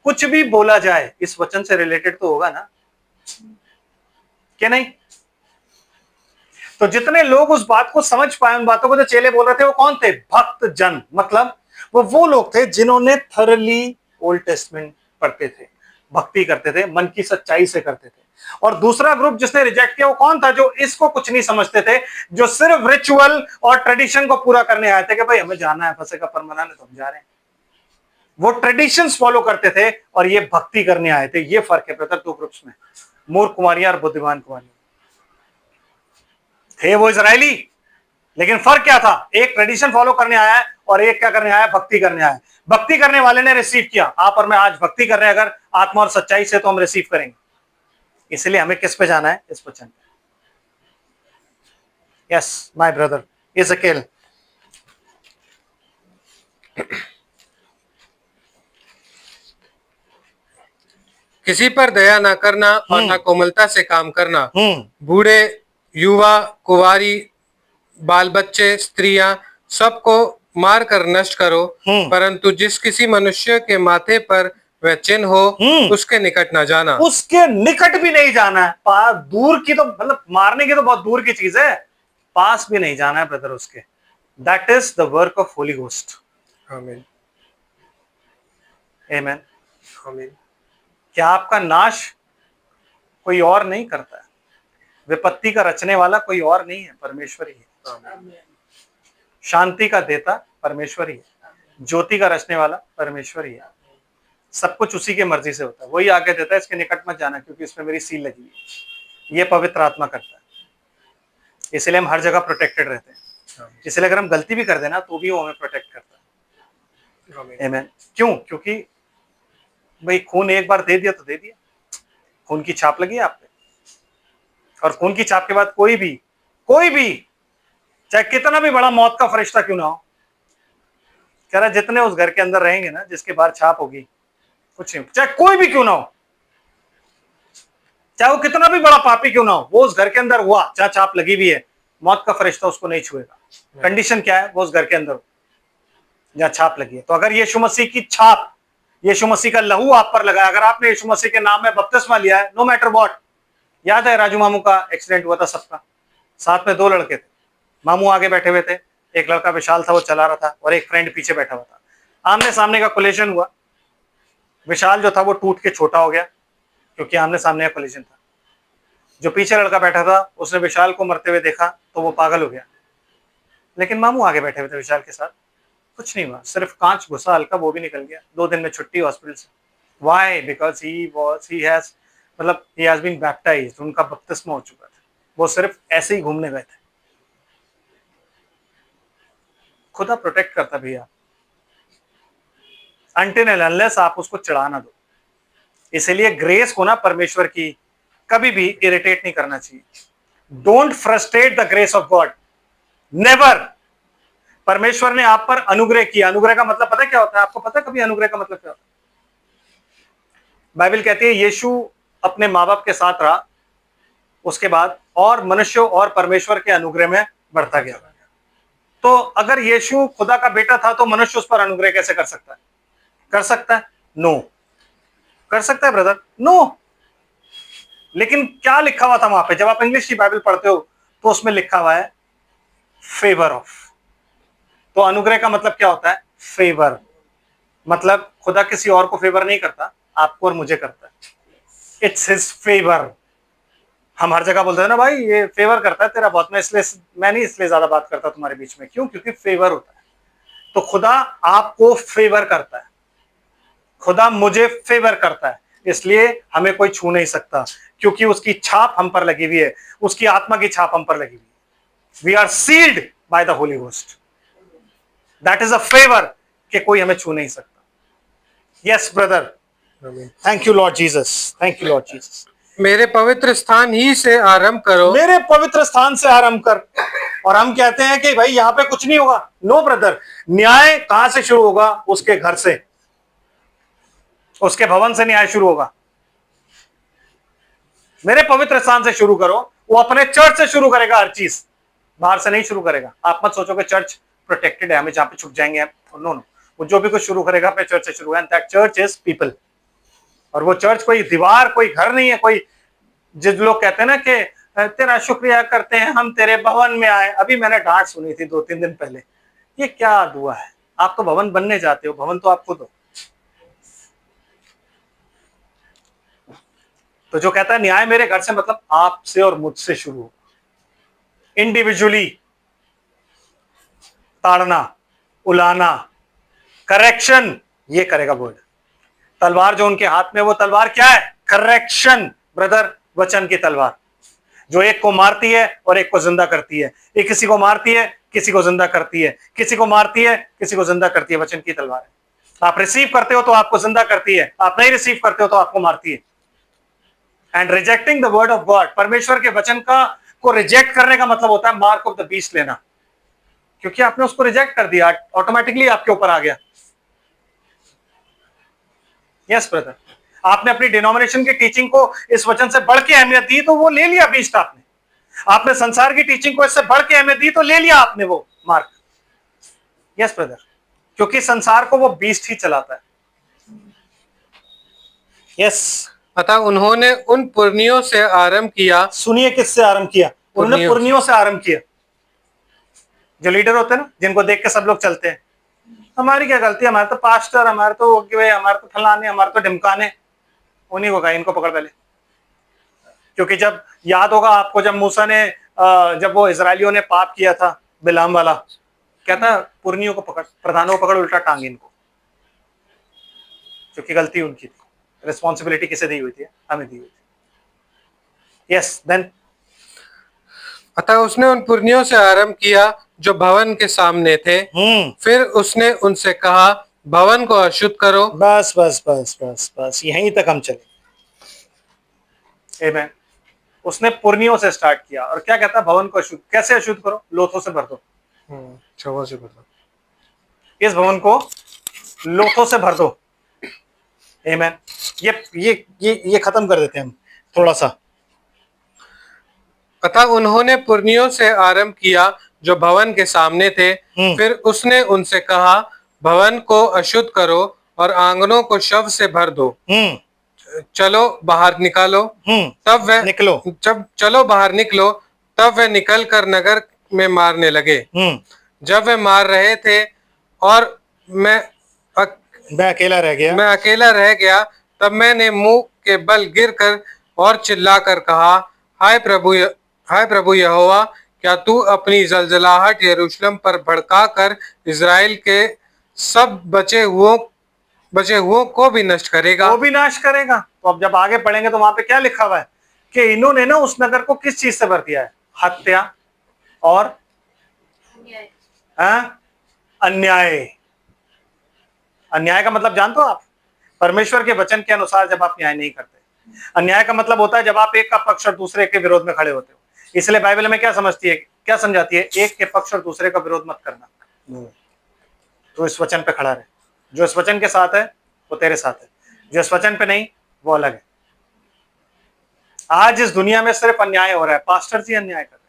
कुछ भी बोला जाए इस वचन से रिलेटेड तो होगा ना, क्या नहीं? तो जितने लोग उस बात को समझ पाए, उन बातों को जो चेले बोल रहे थे, वो कौन थे? भक्त जन। मतलब वो लोग थे जिन्होंने थरली ओल्ड टेस्टमेंट पढ़ते थे, भक्ति करते थे, मन की सच्चाई से करते थे। और दूसरा ग्रुप जिसने रिजेक्ट किया वो कौन था? जो इसको कुछ नहीं समझते थे, जो सिर्फ रिचुअल और ट्रेडिशन को पूरा करने आए थे कि भाई हमें जाना है फंसे का पर मनाने, तो हम जा रहे हैं। वो ट्रेडिशंस फॉलो करते थे और ये भक्ति करने आए थे। ये फर्क है ब्रदर दो ग्रुप्स में, मूर्ख कुमारियां और बुद्धिमान कुमारियां। थे वो इजरायली, लेकिन फर्क क्या था? एक ट्रेडिशन फॉलो करने आया है और एक क्या करने आया है? भक्ति करने आया है। भक्ति करने वाले ने रिसीव किया। आप और मैं आज भक्ति कर रहे हैं अगर आत्मा और सच्चाई से, तो हम रिसीव करेंगे। इसलिए हमें किस पे जाना है? इस वचन पे। Yes my brother Ezekiel. किसी पर दया न करना और न कोमलता से काम करना। बूढ़े, युवा, कुंवारी, बाल बच्चे, स्त्रियां, सबको मार कर नष्ट करो, परंतु जिस किसी मनुष्य के माथे पर वह चिन्ह हो, उसके निकट न जाना। उसके निकट भी नहीं जाना है। पास दूर की तो मतलब मारने की तो बहुत दूर की चीज है, पास भी नहीं जाना है ब्रदर उसके। That is the work of Holi ghost. आमीन, आमीन, आमीन। क्या आपका नाश कोई और नहीं करता है? विपत्ति का रचने वाला कोई और नहीं है, परमेश्वर ही है। शांति का देता परमेश्वर ही है। ज्योति का रचने वाला परमेश्वर ही है। सब कुछ उसी के मर्जी से होता है। वही आगे देता है इसके निकट मत जाना क्योंकि इसमें मेरी सील लगी है। ये पवित्र आत्मा करता है, इसलिए हम हर जगह प्रोटेक्टेड रहते हैं। इसलिए अगर हम गलती भी कर देना तो भी वो हमें प्रोटेक्ट करता है। आमीन। क्यों? क्योंकि भाई खून एक बार दे दिया तो दे दिया, खून की छाप लगी आप पे, और खून की छाप के बाद कोई भी चाहे कितना भी बड़ा मौत का फरिश्ता क्यों ना हो, कह रहा जितने उस घर के अंदर रहेंगे ना, जिसके बाहर छाप होगी, कुछ नहीं, चाहे कोई भी क्यों ना हो, चाहे वो कितना भी बड़ा पापी क्यों ना हो, वो उस घर के अंदर हुआ, जहां छाप लगी हुई है, मौत का फरिश्ता उसको नहीं छुएगा। कंडीशन क्या है? वो उस घर के अंदर जहां छाप लगी है। तो अगर यीशु मसीह की छाप, यीशु मसीह का लहू आप पर लगा, अगर आपने यीशु मसीह के नाम में बपतिस्मा लिया है, नो मैटर व्हाट। याद है राजू मामू का एक्सीडेंट हुआ था सबका, साथ में 2 लड़के थे, मामू आगे बैठे हुए थे, एक लड़का विशाल था वो चला रहा था, और एक फ्रेंड पीछे बैठा हुआ था। आमने सामने का कोलिजन हुआ, विशाल जो था वो टूट के छोटा हो गया, क्योंकि आमने सामने का कोलिजन था। जो पीछे लड़का बैठा था उसने विशाल को मरते हुए देखा तो वो पागल हो गया, लेकिन मामू आगे बैठे हुए थे विशाल के साथ, कुछ नहीं हुआ, सिर्फ कांच घुसा हल्का, वो भी निकल गया। 2 दिन में छुट्टी हॉस्पिटल से। वाई? बिकॉज ही हैज, मतलब ही हैज बीन बैप्टाइज्ड, उनका बपतिस्मा हो चुका था, वो सिर्फ ऐसे ही घूमने गए थे। खुदा प्रोटेक्ट करता भैया, अनटिल एंड अनलेस आप उसको चढ़ा ना दो। इसलिए ग्रेस को ना, परमेश्वर की, कभी भी इरिटेट नहीं करना चाहिए। Don't frustrate the grace of God, never. परमेश्वर ने आप पर अनुग्रह किया। अनुग्रह का मतलब पता है क्या होता है? आपको पता है कभी अनुग्रह का मतलब क्या होता है? बाइबल कहती है यीशु अपने माँ बाप के साथ रहा, उसके बाद और मनुष्यों और परमेश्वर के अनुग्रह में बढ़ता गया। तो अगर यीशु खुदा का बेटा था तो मनुष्य उस पर अनुग्रह कैसे कर सकता है? कर सकता है? नो। कर सकता है ब्रदर? नो। लेकिन क्या लिखा हुआ था वहां पे? जब आप इंग्लिश की बाइबल पढ़ते हो तो उसमें लिखा हुआ है फेवर ऑफ। तो अनुग्रह का मतलब क्या होता है? फेवर। मतलब खुदा किसी और को फेवर नहीं करता, आपको और मुझे करता है। It's his favour. हम हर जगह बोलते हैं ना, भाई ये फेवर करता है तेरा बहुत, मैं नहीं इसलिए ज्यादा बात करता तुम्हारे बीच में। क्यों? क्योंकि फेवर होता है। तो खुदा आपको फेवर करता है, खुदा मुझे फेवर करता है, इसलिए हमें कोई छू नहीं सकता, क्योंकि उसकी छाप हम पर लगी हुई है, उसकी आत्मा की छाप हम पर लगी हुई है। We are sealed by the Holy Ghost. That is a favour कि कोई हमें छू नहीं सकता। Yes brother, thank you Lord Jesus, thank you Lord Jesus. मेरे पवित्र स्थान ही से आरंभ करो, मेरे पवित्र स्थान से आरंभ कर। और हम कहते हैं कि भाई यहां पे कुछ नहीं होगा। नो ब्रदर, न्याय कहां से शुरू होगा? उसके घर से, उसके भवन से न्याय शुरू होगा। मेरे पवित्र स्थान से शुरू करो। वो अपने चर्च से शुरू करेगा हर चीज, बाहर से नहीं शुरू करेगा। आप मत सोचो कि चर्च प्रोटेक्टेड है, हमें जहां पे छुप जाएंगे। नो नो, वो जो भी कुछ शुरू करेगा अपने चर्च से शुरू है। That church is people. और वो चर्च कोई दीवार, कोई घर नहीं है। कोई जिस लोग कहते हैं ना कि तेरा शुक्रिया करते हैं हम तेरे भवन में आए, अभी मैंने डांट सुनी थी 2-3 दिन पहले। ये क्या दुआ है? आप तो भवन बनने जाते हो, भवन तो आप खुद हो। तो जो कहता है न्याय मेरे घर से, मतलब आपसे और मुझसे शुरू हो। इंडिविजुअली ताड़ना, उलाना, करेक्शन, ये करेगा वर्ड। तलवार जो उनके हाथ में, वो तलवार क्या है? करेक्शन ब्रदर, वचन की तलवार, जो एक को मारती है और एक को जिंदा करती है। ये किसी को मारती है, किसी को जिंदा करती है, किसी को मारती है, किसी को जिंदा करती है। वचन की तलवार है। आप रिसीव करते हो तो आपको जिंदा करती है, आप नहीं रिसीव करते हो तो आपको मारती है। And rejecting the word of God, परमेश्वर के वचन का को रिजेक्ट करने का मतलब होता है मार्क ऑफ द बीस्ट लेना, क्योंकि आपने उसको रिजेक्ट कर दिया, ऑटोमेटिकली आपके ऊपर आ गया। यस ब्रदर, आपने अपनी डिनोमिनेशन की टीचिंग को इस वचन से बढ़ के अहमियत दी तो वो ले लिया बीस्ट आपने। आपने संसार की टीचिंग को इससे बढ़ के अहमियत दी तो ले लिया आपने वो मार्क। यस ब्रदर, क्योंकि संसार को वो बीस्ट ही चलाता है। यस। अतः उन्होंने उन पुरनियों से आरंभ किया। सुनिए किससे आरंभ किया? उन्होंने पुरनियों से आरंभ किया। जो लीडर होते हैं ना, जिनको देख के सब लोग चलते हैं, हमारी क्या गलती है, हमारे तो पास्टर, हमारे तो फलाने, हमारे तो ढिमकाने, उन्हीं को कहा इनको पकड़ पहले। क्योंकि जब याद होगा आपको, जब मूसा ने जब वो इजरायलियों ने पाप किया था बिलाम वाला, कहता पुरनियों को पकड़, प्रधानों को पकड़, उल्टा टांग इनको, क्योंकि गलती उनकी थी। रिस्पॉन्सिबिलिटी किसे दी हुई थी? हमें दी हुई थी। यस, देन अतः उसने उन पुरनियों से आरंभ किया जो भवन के सामने थे। फिर उसने उनसे कहा, भवन को अशुद्ध करो। बस बस बस बस बस, यहीं तक हम चले। आमीन। उसने पुरनियों से स्टार्ट किया, और क्या कहता है? भवन को अशुद्ध। कैसे अशुद्ध करो? लोथों से भर दो। छवों से भर दो। इस भवन को लोथों से भर दो। आमीन। ये खत्म कर देते हैं हम थोड़ा सा। अतः उन्होंने पुरनियों से आरंभ किया जो भवन के सामने थे। फिर उसने उनसे कहा, भवन को अशुद्ध करो और आंगनों को शव से भर दो। चलो बाहर निकालो। तब वह निकलो। चलो बाहर निकलो। तब वे निकल कर नगर में मारने लगे। जब वे मार रहे थे और मैं अकेला रह गया, तब मैंने मुंह के बल गिरकर और चिल्लाकर कहा, हाय प्रभु यहोवा, क्या तू अपनी जलजलाहट यरूशलेम पर भड़काकर इज़राइल के सब बचे हुओं को भी नष्ट करेगा? वो भी नाश करेगा। तो अब जब आगे पढ़ेंगे तो वहां पे क्या लिखा हुआ है कि इन्होंने ना उस नगर को किस चीज से भर दिया है? हत्या और अन्याय। अन्याय का मतलब जानते हो आप? परमेश्वर के वचन के अनुसार जब आप न्याय नहीं करते। अन्याय का मतलब होता है जब आप एक का पक्ष और दूसरे के विरोध में खड़े होते हो। इसलिए बाइबल में क्या समझाती है? एक के पक्ष और दूसरे का विरोध मत करना। तो इस वचन पे खड़ा रहे। जो इस वचन के साथ है वो तेरे साथ है, जो इस वचन पे नहीं वो अलग है। आज इस दुनिया में सिर्फ अन्याय हो रहा है। पास्टर जी अन्याय कर रहे हैं,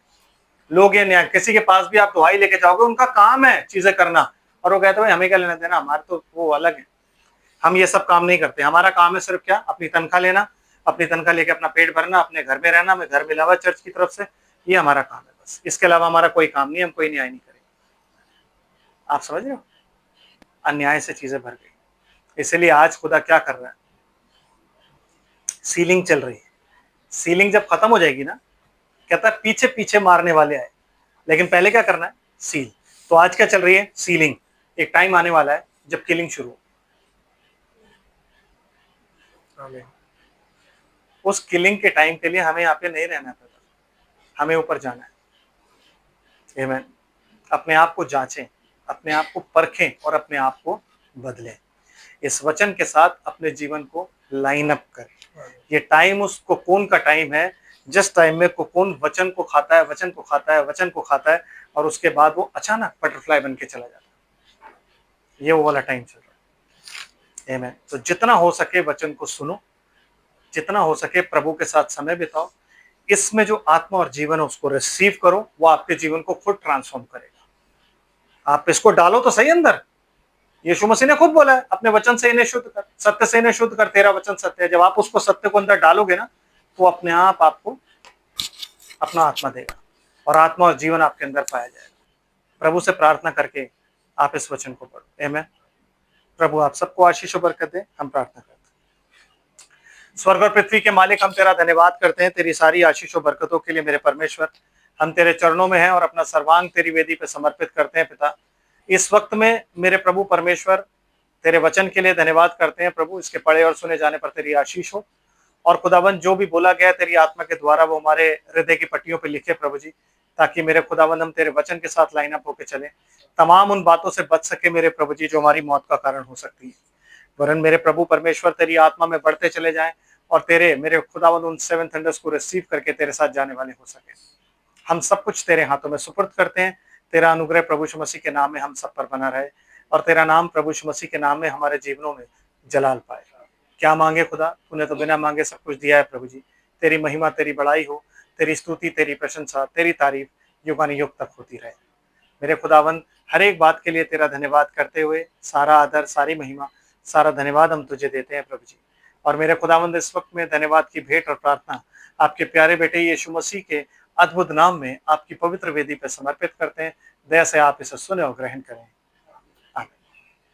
लोग ये अन्याय, किसी के पास भी आप दुहाई लेके जाओगे, उनका काम है चीजें करना, और वो कहते हैं हमें क्या लेना देना, हमारे तो वो अलग है। हम ये सब काम नहीं करते। हमारा काम है सिर्फ क्या? अपनी तनख्वाह लेना, अपनी तनख्वाह लेके अपना पेट भरना, अपने घर में रहना। हमें घर मिला हुआ चर्च की तरफ से, ये हमारा काम है बस। इसके अलावा हमारा कोई काम नहीं, हम कोई न्याय नहीं करेंगे। आप समझ रहे हो? अन्याय से चीजें भर गई। इसलिए आज खुदा क्या कर रहा है? सीलिंग चल रही है। सीलिंग जब खत्म हो जाएगी ना, कहता है पीछे पीछे मारने वाले आए, लेकिन पहले क्या करना है? सील। तो आज क्या चल रही है? सीलिंग। एक टाइम आने वाला है जब किलिंग शुरू हो। उस किलिंग के टाइम के लिए हमें यहाँ पे नहीं रहना पड़ता, हमें ऊपर जाना है। आमीन। अपने आप को जांचें, अपने आप को परखें और अपने आप को बदलें। इस वचन के साथ अपने जीवन को लाइन अप करें। ये टाइम उस कोकोन का टाइम है, जिस टाइम में कोकोन वचन को खाता है, वचन को खाता है, वचन को खाता है, और उसके बाद वो अचानक बटरफ्लाई बन के चला जाता है। ये वो वाला टाइम चल रहा है। आमीन। तो जितना हो सके वचन को सुनो, जितना हो सके प्रभु के साथ समय बिताओ। इसमें जो आत्मा और जीवन है उसको रिसीव करो, वो आपके जीवन को खुद ट्रांसफॉर्म करेगा। आप इसको डालो तो सही अंदर। यीशु मसीह ने खुद बोला है, अपने वचन से इन्हें शुद्ध कर, सत्य से इन्हें शुद्ध कर, तेरा वचन सत्य है। जब आप उसको सत्य को अंदर डालोगे ना, तो अपने आप आपको अपना आत्मा देगा और आत्मा और जीवन आपके अंदर पाया जाएगा। प्रभु से प्रार्थना करके आप इस वचन को पढ़ो। आमीन। प्रभु आप सबको आशीष और बरकत दे। हम प्रार्थना करते हैं। स्वर्ग और पृथ्वी के मालिक, हम तेरा धन्यवाद करते हैं तेरी सारी आशीष और बरकतों के लिए। मेरे परमेश्वर, हम तेरे चरणों में हैं और अपना सर्वांग तेरी वेदी पे समर्पित करते हैं। पिता, इस वक्त में मेरे प्रभु परमेश्वर तेरे वचन के लिए धन्यवाद करते हैं। प्रभु, इसके पढ़े और सुने जाने पर तेरी आशीष हो, और खुदावंद जो भी बोला गया तेरी आत्मा के द्वारा वो हमारे हृदय की पट्टियों पर लिखे प्रभु जी, ताकि मेरे खुदावंद हम तेरे वचन के साथ लाइन अप होकर चले, तमाम उन बातों से बच सके मेरे प्रभु जी जो हमारी मौत का कारण हो सकती है। वरन मेरे प्रभु परमेश्वर तेरी आत्मा में बढ़ते चले जाएं और तेरे मेरे खुदावंद उन 7 थंडर्स को रिसीव करके तेरे साथ जाने वाले हो सके। हम सब कुछ तेरे हाथों में सुपुर्द करते हैं। तेरा अनुग्रह प्रभु यीशु मसीह के नाम में हम सब पर बना रहे, और तेरा नाम प्रभु यीशु मसीह के नाम में हमारे जीवनों में जलाल पाए। क्या मांगे खुदा, तूने तो बिना मांगे सब कुछ दिया है प्रभु जी। तेरी महिमा, तेरी बड़ाई हो, तेरी स्तुति, तेरी प्रशंसा, तेरी तारीफ युगानुयुग तक होती रहे। मेरे खुदावंद, हर एक बात के लिए तेरा धन्यवाद करते हुए सारा आदर, सारी महिमा, सारा धन्यवाद हम तुझे देते हैं प्रभु जी। और मेरे खुदावंद, इस वक्त में धन्यवाद की भेंट और प्रार्थना आपके प्यारे बेटे यीशु मसीह के अद्भुत नाम में आपकी पवित्र वेदी पर समर्पित करते हैं। दया से आप इसे सुने और ग्रहण करें।